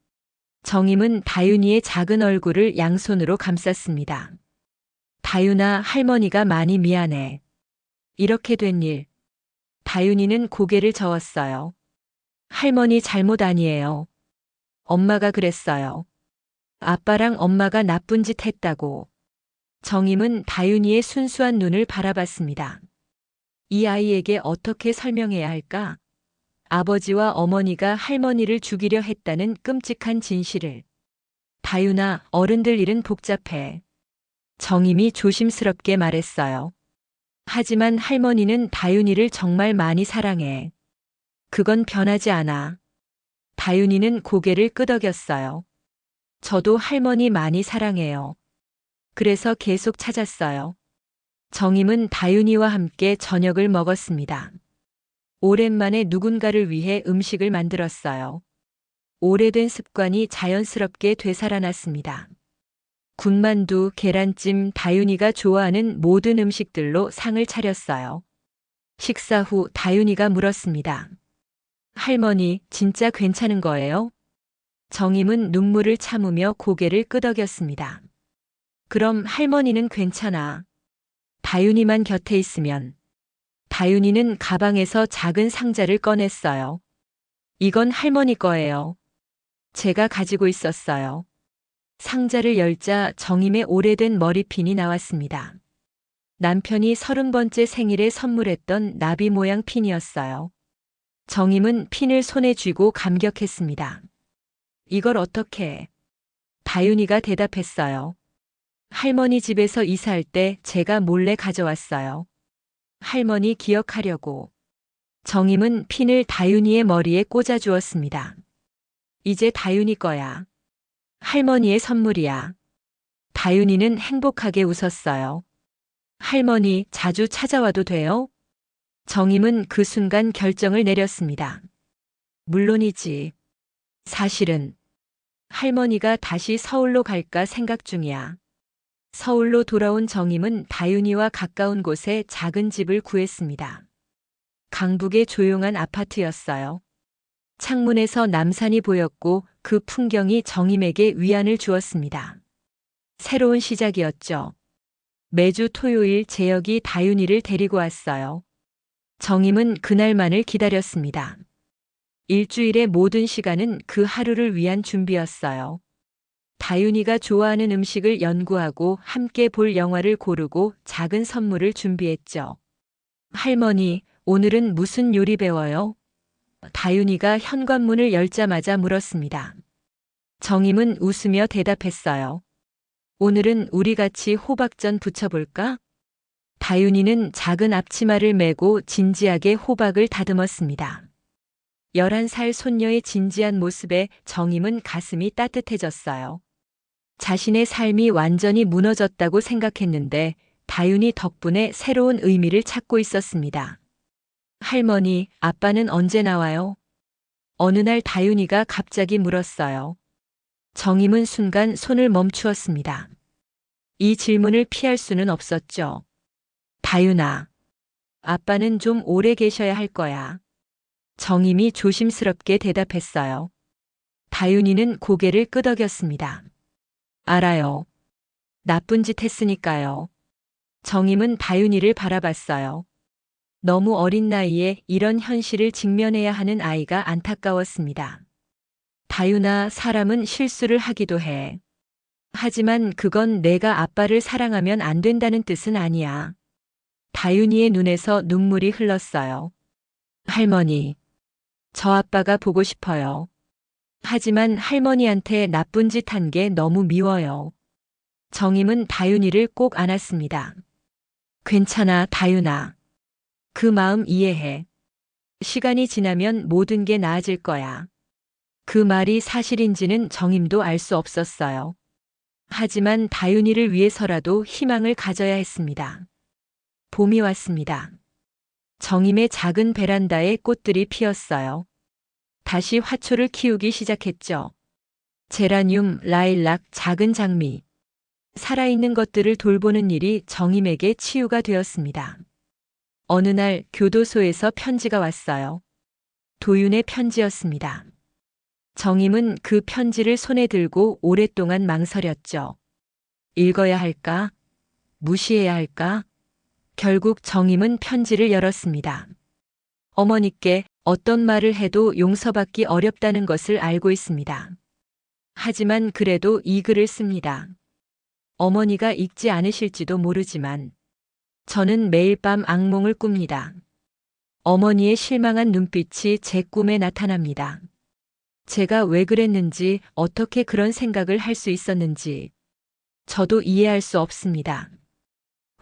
정임은 다윤이의 작은 얼굴을 양손으로 감쌌습니다. 다윤아, 할머니가 많이 미안해. 이렇게 된 일. 다윤이는 고개를 저었어요. 할머니 잘못 아니에요. 엄마가 그랬어요. 아빠랑 엄마가 나쁜 짓 했다고. 정임은 다윤이의 순수한 눈을 바라봤습니다. 이 아이에게 어떻게 설명해야 할까? 아버지와 어머니가 할머니를 죽이려 했다는 끔찍한 진실을. 다윤아, 어른들 일은 복잡해. 정임이 조심스럽게 말했어요. 하지만 할머니는 다윤이를 정말 많이 사랑해. 그건 변하지 않아. 다윤이는 고개를 끄덕였어요. 저도 할머니 많이 사랑해요. 그래서 계속 찾았어요. 정임은 다윤이와 함께 저녁을 먹었습니다. 오랜만에 누군가를 위해 음식을 만들었어요. 오래된 습관이 자연스럽게 되살아났습니다. 군만두, 계란찜, 다윤이가 좋아하는 모든 음식들로 상을 차렸어요. 식사 후 다윤이가 물었습니다. 할머니, 진짜 괜찮은 거예요? 정임은 눈물을 참으며 고개를 끄덕였습니다. 그럼 할머니는 괜찮아. 다윤이만 곁에 있으면. 다윤이는 가방에서 작은 상자를 꺼냈어요. 이건 할머니 거예요. 제가 가지고 있었어요. 상자를 열자 정임의 오래된 머리핀이 나왔습니다. 남편이 30번째 생일에 선물했던 나비 모양 핀이었어요. 정임은 핀을 손에 쥐고 감격했습니다. 이걸 어떻게 해? 다윤이가 대답했어요. 할머니 집에서 이사할 때 제가 몰래 가져왔어요. 할머니 기억하려고. 정임은 핀을 다윤이의 머리에 꽂아 주었습니다. 이제 다윤이 거야. 할머니의 선물이야. 다윤이는 행복하게 웃었어요. 할머니, 자주 찾아와도 돼요? 정임은 그 순간 결정을 내렸습니다. 물론이지. 사실은 할머니가 다시 서울로 갈까 생각 중이야. 서울로 돌아온 정임은 다윤이와 가까운 곳에 작은 집을 구했습니다. 강북의 조용한 아파트였어요. 창문에서 남산이 보였고 그 풍경이 정임에게 위안을 주었습니다. 새로운 시작이었죠. 매주 토요일 재혁이 다윤이를 데리고 왔어요. 정임은 그날만을 기다렸습니다. 일주일의 모든 시간은 그 하루를 위한 준비였어요. 다윤이가 좋아하는 음식을 연구하고 함께 볼 영화를 고르고 작은 선물을 준비했죠. 할머니, 오늘은 무슨 요리 배워요? 다윤이가 현관문을 열자마자 물었습니다. 정임은 웃으며 대답했어요. 오늘은 우리 같이 호박전 부쳐볼까? 다윤이는 작은 앞치마를 메고 진지하게 호박을 다듬었습니다. 11살 손녀의 진지한 모습에 정임은 가슴이 따뜻해졌어요. 자신의 삶이 완전히 무너졌다고 생각했는데 다윤이 덕분에 새로운 의미를 찾고 있었습니다. 할머니, 아빠는 언제 나와요? 어느 날 다윤이가 갑자기 물었어요. 정임은 순간 손을 멈추었습니다. 이 질문을 피할 수는 없었죠. 다윤아, 아빠는 좀 오래 계셔야 할 거야. 정임이 조심스럽게 대답했어요. 다윤이는 고개를 끄덕였습니다. 알아요. 나쁜 짓 했으니까요. 정임은 다윤이를 바라봤어요. 너무 어린 나이에 이런 현실을 직면해야 하는 아이가 안타까웠습니다. 다윤아, 사람은 실수를 하기도 해. 하지만 그건 내가 아빠를 사랑하면 안 된다는 뜻은 아니야. 다윤이의 눈에서 눈물이 흘렀어요. 할머니, 저 아빠가 보고 싶어요. 하지만 할머니한테 나쁜 짓 한 게 너무 미워요. 정임은 다윤이를 꼭 안았습니다. 괜찮아, 다윤아. 그 마음 이해해. 시간이 지나면 모든 게 나아질 거야. 그 말이 사실인지는 정임도 알 수 없었어요. 하지만 다윤이를 위해서라도 희망을 가져야 했습니다. 봄이 왔습니다. 정임의 작은 베란다에 꽃들이 피었어요. 다시 화초를 키우기 시작했죠. 제라늄, 라일락, 작은 장미. 살아있는 것들을 돌보는 일이 정임에게 치유가 되었습니다. 어느 날 교도소에서 편지가 왔어요. 도윤의 편지였습니다. 정임은 그 편지를 손에 들고 오랫동안 망설였죠. 읽어야 할까? 무시해야 할까? 결국 정임은 편지를 열었습니다. 어머니께 어떤 말을 해도 용서받기 어렵다는 것을 알고 있습니다. 하지만 그래도 이 글을 씁니다. 어머니가 읽지 않으실지도 모르지만 저는 매일 밤 악몽을 꿉니다. 어머니의 실망한 눈빛이 제 꿈에 나타납니다. 제가 왜 그랬는지, 어떻게 그런 생각을 할 수 있었는지 저도 이해할 수 없습니다.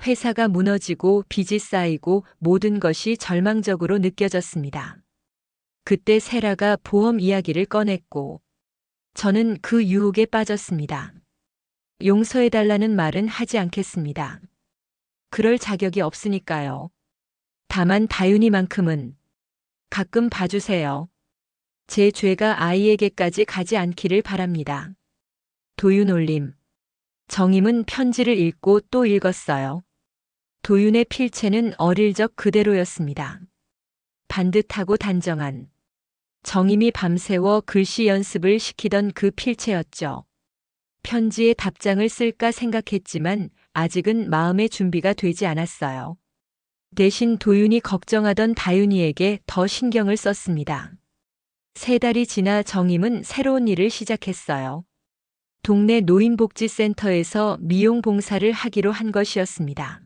회사가 무너지고 빚이 쌓이고 모든 것이 절망적으로 느껴졌습니다. 그때 세라가 보험 이야기를 꺼냈고 저는 그 유혹에 빠졌습니다. 용서해달라는 말은 하지 않겠습니다. 그럴 자격이 없으니까요. 다만 다윤이만큼은 가끔 봐주세요. 제 죄가 아이에게까지 가지 않기를 바랍니다. 도윤 올림. 정임은 편지를 읽고 또 읽었어요. 도윤의 필체는 어릴 적 그대로였습니다. 반듯하고 단정한. 정임이 밤새워 글씨 연습을 시키던 그 필체였죠. 편지에 답장을 쓸까 생각했지만 아직은 마음의 준비가 되지 않았어요. 대신 도윤이 걱정하던 다윤이에게 더 신경을 썼습니다. 3달이 지나 정임은 새로운 일을 시작했어요. 동네 노인복지센터에서 미용 봉사를 하기로 한 것이었습니다.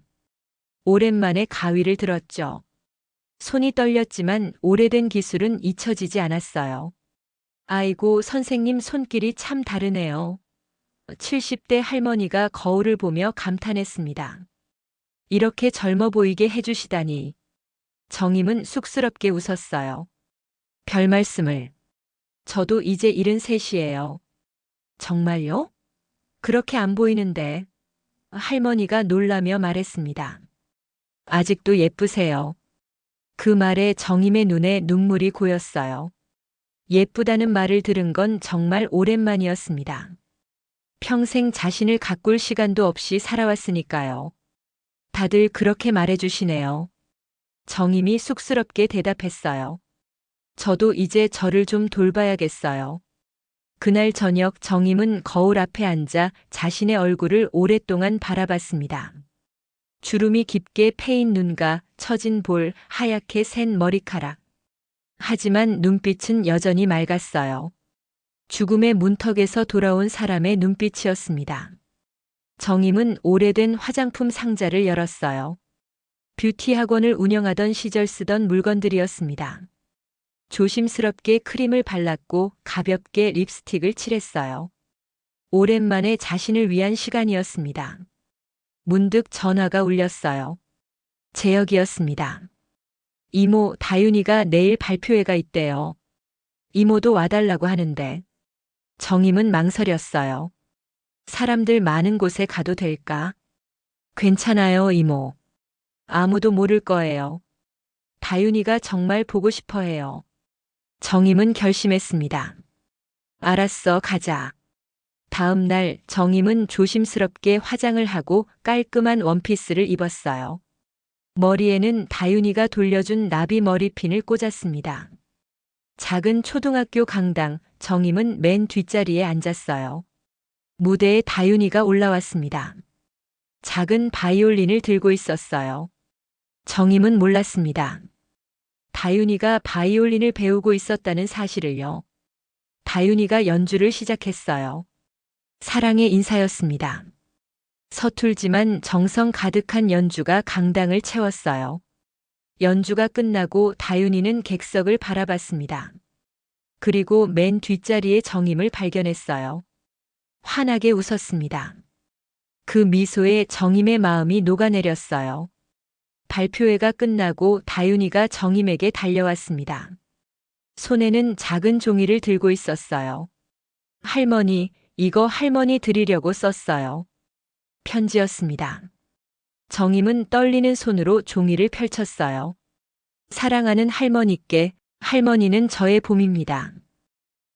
오랜만에 가위를 들었죠. 손이 떨렸지만 오래된 기술은 잊혀지지 않았어요. 아이고, 선생님 손길이 참 다르네요. 70대 할머니가 거울을 보며 감탄했습니다. 이렇게 젊어 보이게 해주시다니. 정임은 쑥스럽게 웃었어요. 별 말씀을. 저도 이제 73이에요. 정말요? 그렇게 안 보이는데. 할머니가 놀라며 말했습니다. 아직도 예쁘세요. 그 말에 정임의 눈에 눈물이 고였어요. 예쁘다는 말을 들은 건 정말 오랜만이었습니다. 평생 자신을 가꿀 시간도 없이 살아왔으니까요. 다들 그렇게 말해주시네요. 정임이 쑥스럽게 대답했어요. 저도 이제 저를 좀 돌봐야겠어요. 그날 저녁 정임은 거울 앞에 앉아 자신의 얼굴을 오랫동안 바라봤습니다. 주름이 깊게 패인 눈과 처진 볼, 하얗게 샌 머리카락. 하지만 눈빛은 여전히 맑았어요. 죽음의 문턱에서 돌아온 사람의 눈빛이었습니다. 정임은 오래된 화장품 상자를 열었어요. 뷰티 학원을 운영하던 시절 쓰던 물건들이었습니다. 조심스럽게 크림을 발랐고 가볍게 립스틱을 칠했어요. 오랜만에 자신을 위한 시간이었습니다. 문득 전화가 울렸어요. 재혁이었습니다. 이모, 다윤이가 내일 발표회가 있대요. 이모도 와달라고 하는데. 정임은 망설였어요. 사람들 많은 곳에 가도 될까? 괜찮아요, 이모. 아무도 모를 거예요. 다윤이가 정말 보고 싶어 해요. 정임은 결심했습니다. 알았어, 가자. 다음 날 정임은 조심스럽게 화장을 하고 깔끔한 원피스를 입었어요. 머리에는 다윤이가 돌려준 나비 머리핀을 꽂았습니다. 작은 초등학교 강당, 정임은 맨 뒷자리에 앉았어요. 무대에 다윤이가 올라왔습니다. 작은 바이올린을 들고 있었어요. 정임은 몰랐습니다. 다윤이가 바이올린을 배우고 있었다는 사실을요. 다윤이가 연주를 시작했어요. 사랑의 인사였습니다. 서툴지만 정성 가득한 연주가 강당을 채웠어요. 연주가 끝나고 다윤이는 객석을 바라봤습니다. 그리고 맨 뒷자리에 정임을 발견했어요. 환하게 웃었습니다. 그 미소에 정임의 마음이 녹아내렸어요. 발표회가 끝나고 다윤이가 정임에게 달려왔습니다. 손에는 작은 종이를 들고 있었어요. 할머니, 이거 할머니 드리려고 썼어요. 편지였습니다. 정임은 떨리는 손으로 종이를 펼쳤어요. 사랑하는 할머니께, 할머니는 저의 봄입니다.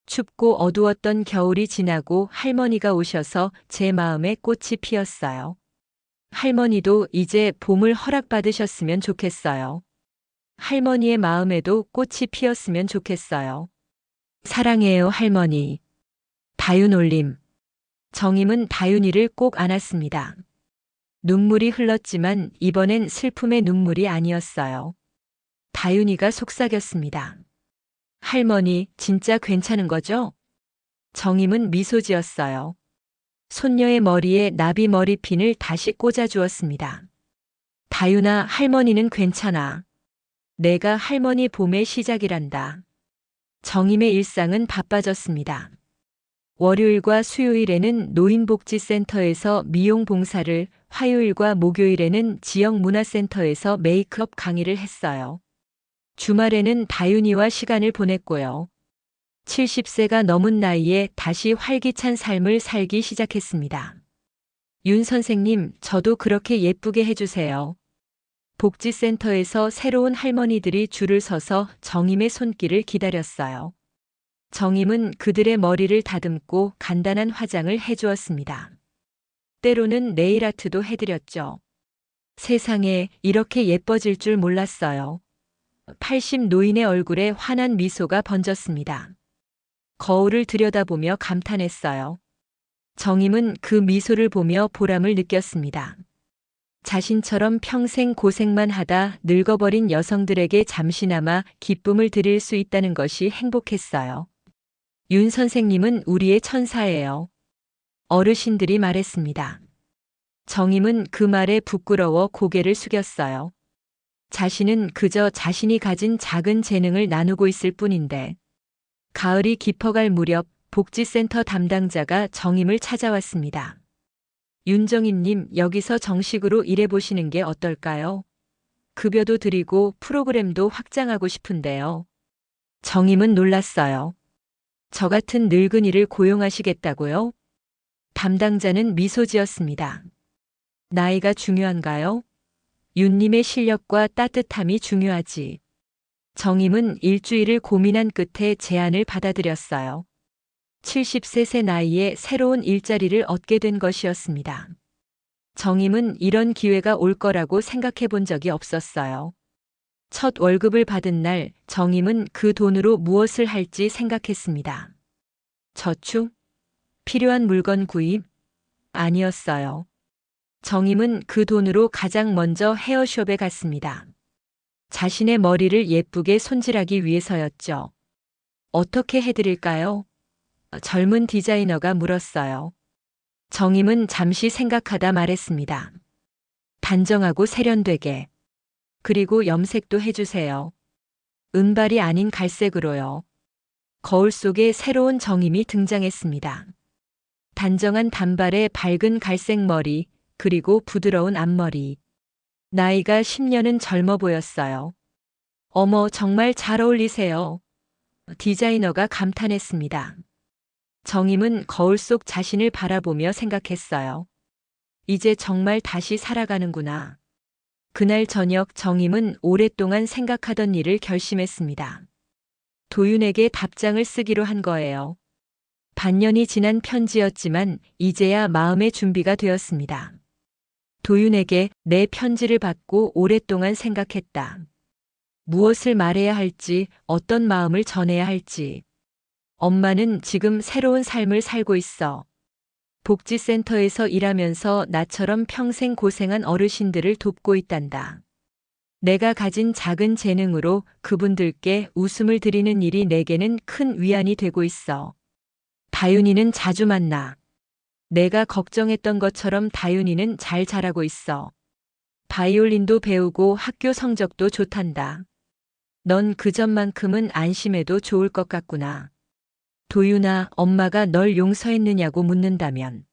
춥고 어두웠던 겨울이 지나고 할머니가 오셔서 제 마음에 꽃이 피었어요. 할머니도 이제 봄을 허락받으셨으면 좋겠어요. 할머니의 마음에도 꽃이 피었으면 좋겠어요. 사랑해요, 할머니. 다윤 올림. 정임은 다윤이를 꼭 안았습니다. 눈물이 흘렀지만 이번엔 슬픔의 눈물이 아니었어요. 다윤이가 속삭였습니다. 할머니, 진짜 괜찮은 거죠? 정임은 미소 지었어요. 손녀의 머리에 나비 머리핀을 다시 꽂아주었습니다. 다윤아, 할머니는 괜찮아. 내가 할머니 봄의 시작이란다. 정임의 일상은 바빠졌습니다. 월요일과 수요일에는 노인복지센터에서 미용 봉사를, 화요일과 목요일에는 지역문화센터에서 메이크업 강의를 했어요. 주말에는 다윤이와 시간을 보냈고요. 70세가 넘은 나이에 다시 활기찬 삶을 살기 시작했습니다. 윤 선생님, 저도 그렇게 예쁘게 해주세요. 복지센터에서 새로운 할머니들이 줄을 서서 정임의 손길을 기다렸어요. 정임은 그들의 머리를 다듬고 간단한 화장을 해주었습니다. 때로는 네일아트도 해드렸죠. 세상에 이렇게 예뻐질 줄 몰랐어요. 80 노인의 얼굴에 환한 미소가 번졌습니다. 거울을 들여다보며 감탄했어요. 정임은 그 미소를 보며 보람을 느꼈습니다. 자신처럼 평생 고생만 하다 늙어버린 여성들에게 잠시나마 기쁨을 드릴 수 있다는 것이 행복했어요. 윤 선생님은 우리의 천사예요. 어르신들이 말했습니다. 정임은 그 말에 부끄러워 고개를 숙였어요. 자신은 그저 자신이 가진 작은 재능을 나누고 있을 뿐인데. 가을이 깊어갈 무렵 복지센터 담당자가 정임을 찾아왔습니다. 윤정임님, 여기서 정식으로 일해보시는 게 어떨까요? 급여도 드리고 프로그램도 확장하고 싶은데요. 정임은 놀랐어요. 저 같은 늙은이를 고용하시겠다고요? 담당자는 미소 지었습니다. 나이가 중요한가요? 윤님의 실력과 따뜻함이 중요하지. 정임은 일주일을 고민한 끝에 제안을 받아들였어요. 70세 나이에 새로운 일자리를 얻게 된 것이었습니다. 정임은 이런 기회가 올 거라고 생각해 본 적이 없었어요. 첫 월급을 받은 날 정임은 그 돈으로 무엇을 할지 생각했습니다. 저축? 필요한 물건 구입? 아니었어요. 정임은 그 돈으로 가장 먼저 헤어숍에 갔습니다. 자신의 머리를 예쁘게 손질하기 위해서였죠. 어떻게 해드릴까요? 젊은 디자이너가 물었어요. 정임은 잠시 생각하다 말했습니다. 단정하고 세련되게. 그리고 염색도 해주세요. 은발이 아닌 갈색으로요. 거울 속에 새로운 정임이 등장했습니다. 단정한 단발에 밝은 갈색 머리, 그리고 부드러운 앞머리. 나이가 10년은 젊어 보였어요. 어머, 정말 잘 어울리세요. 디자이너가 감탄했습니다. 정임은 거울 속 자신을 바라보며 생각했어요. 이제 정말 다시 살아가는구나. 그날 저녁 정임은 오랫동안 생각하던 일을 결심했습니다. 도윤에게 답장을 쓰기로 한 거예요. 반년이 지난 편지였지만 이제야 마음의 준비가 되었습니다. 도윤에게 내 편지를 받고 오랫동안 생각했다. 무엇을 말해야 할지, 어떤 마음을 전해야 할지. 엄마는 지금 새로운 삶을 살고 있어. 복지센터에서 일하면서 나처럼 평생 고생한 어르신들을 돕고 있단다. 내가 가진 작은 재능으로 그분들께 웃음을 드리는 일이 내게는 큰 위안이 되고 있어. 다윤이는 자주 만나. 내가 걱정했던 것처럼 다윤이는 잘 자라고 있어. 바이올린도 배우고 학교 성적도 좋단다. 넌 그 점만큼은 안심해도 좋을 것 같구나. 도윤아, 엄마가 널 용서했느냐고 묻는다면.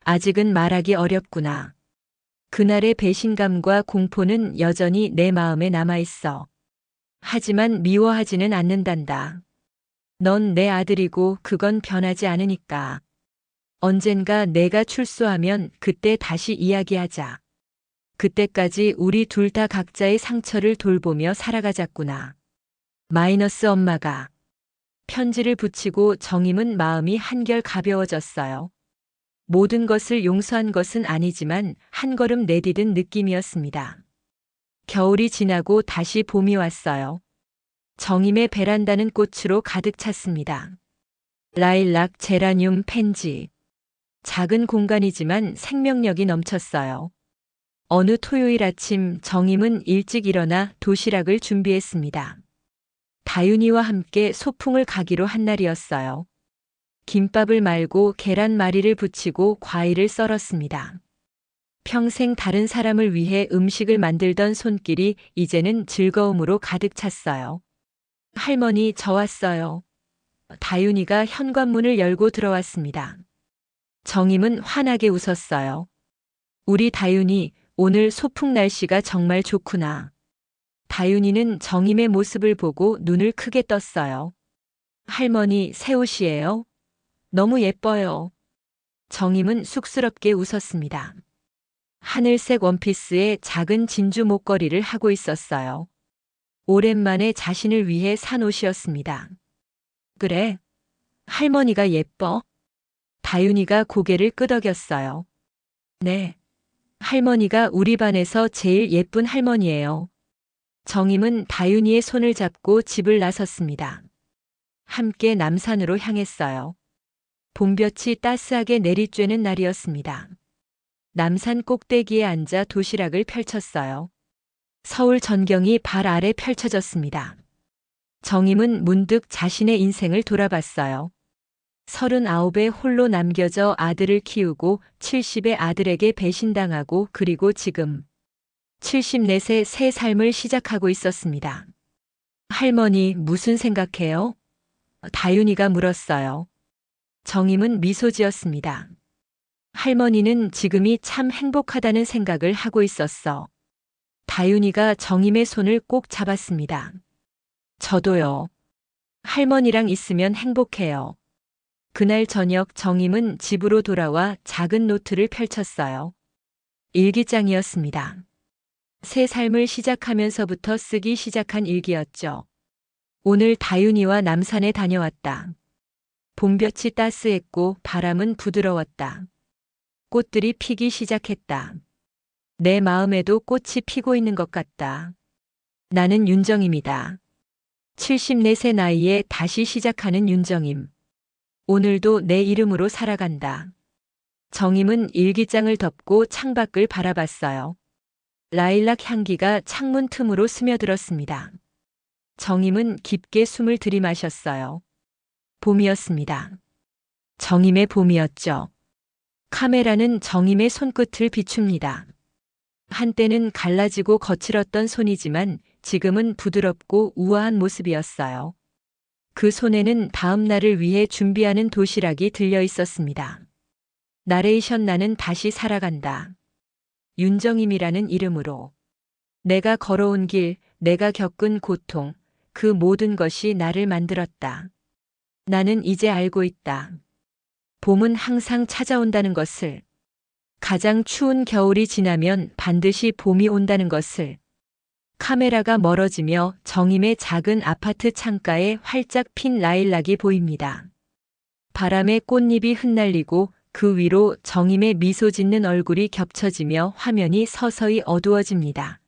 아직은 말하기 어렵구나. 그날의 배신감과 공포는 여전히 내 마음에 남아있어. 하지만 미워하지는 않는단다. 넌 내 아들이고 그건 변하지 않으니까. 언젠가 내가 출소하면 그때 다시 이야기하자. 그때까지 우리 둘 다 각자의 상처를 돌보며 살아가자꾸나. 마이너스 엄마가 편지를 붙이고 정임은 마음이 한결 가벼워졌어요. 모든 것을 용서한 것은 아니지만 한 걸음 내디딘 느낌이었습니다. 겨울이 지나고 다시 봄이 왔어요. 정임의 베란다는 꽃으로 가득 찼습니다. 라일락, 제라늄, 펜지. 작은 공간이지만 생명력이 넘쳤어요. 어느 토요일 아침 정임은 일찍 일어나 도시락을 준비했습니다. 다윤이와 함께 소풍을 가기로 한 날이었어요. 김밥을 말고 계란말이를 부치고 과일을 썰었습니다. 평생 다른 사람을 위해 음식을 만들던 손길이 이제는 즐거움으로 가득 찼어요. 할머니, 저 왔어요. 다윤이가 현관문을 열고 들어왔습니다. 정임은 환하게 웃었어요. 우리 다윤이, 오늘 소풍 날씨가 정말 좋구나. 다윤이는 정임의 모습을 보고 눈을 크게 떴어요. 할머니, 새 옷이에요? 너무 예뻐요. 정임은 쑥스럽게 웃었습니다. 하늘색 원피스에 작은 진주 목걸이를 하고 있었어요. 오랜만에 자신을 위해 산 옷이었습니다. 그래? 할머니가 예뻐? 다윤이가 고개를 끄덕였어요. 네. 할머니가 우리 반에서 제일 예쁜 할머니예요. 정임은 다윤이의 손을 잡고 집을 나섰습니다. 함께 남산으로 향했어요. 봄볕이 따스하게 내리쬐는 날이었습니다. 남산 꼭대기에 앉아 도시락을 펼쳤어요. 서울 전경이 발 아래 펼쳐졌습니다. 정임은 문득 자신의 인생을 돌아봤어요. 39에 홀로 남겨져 아들을 키우고 70의 아들에게 배신당하고 그리고 지금 74세 새 삶을 시작하고 있었습니다. 할머니, 무슨 생각해요? 다윤이가 물었어요. 정임은 미소 지었습니다. 할머니는 지금이 참 행복하다는 생각을 하고 있었어. 다윤이가 정임의 손을 꼭 잡았습니다. 저도요. 할머니랑 있으면 행복해요. 그날 저녁 정임은 집으로 돌아와 작은 노트를 펼쳤어요. 일기장이었습니다. 새 삶을 시작하면서부터 쓰기 시작한 일기였죠. 오늘 다윤이와 남산에 다녀왔다. 봄볕이 따스했고 바람은 부드러웠다. 꽃들이 피기 시작했다. 내 마음에도 꽃이 피고 있는 것 같다. 나는 윤정임이다. 74세 나이에 다시 시작하는 윤정임. 오늘도 내 이름으로 살아간다. 정임은 일기장을 덮고 창밖을 바라봤어요. 라일락 향기가 창문 틈으로 스며들었습니다. 정임은 깊게 숨을 들이마셨어요. 봄이었습니다. 정임의 봄이었죠. 카메라는 정임의 손끝을 비춥니다. 한때는 갈라지고 거칠었던 손이지만 지금은 부드럽고 우아한 모습이었어요. 그 손에는 다음 날을 위해 준비하는 도시락이 들려 있었습니다. 나레이션 나는 다시 살아간다. 윤정임이라는 이름으로. 내가 걸어온 길, 내가 겪은 고통, 그 모든 것이 나를 만들었다. 나는 이제 알고 있다. 봄은 항상 찾아온다는 것을. 가장 추운 겨울이 지나면 반드시 봄이 온다는 것을. 카메라가 멀어지며 정임의 작은 아파트 창가에 활짝 핀 라일락이 보입니다. 바람에 꽃잎이 흩날리고 그 위로 정임의 미소 짓는 얼굴이 겹쳐지며 화면이 서서히 어두워집니다.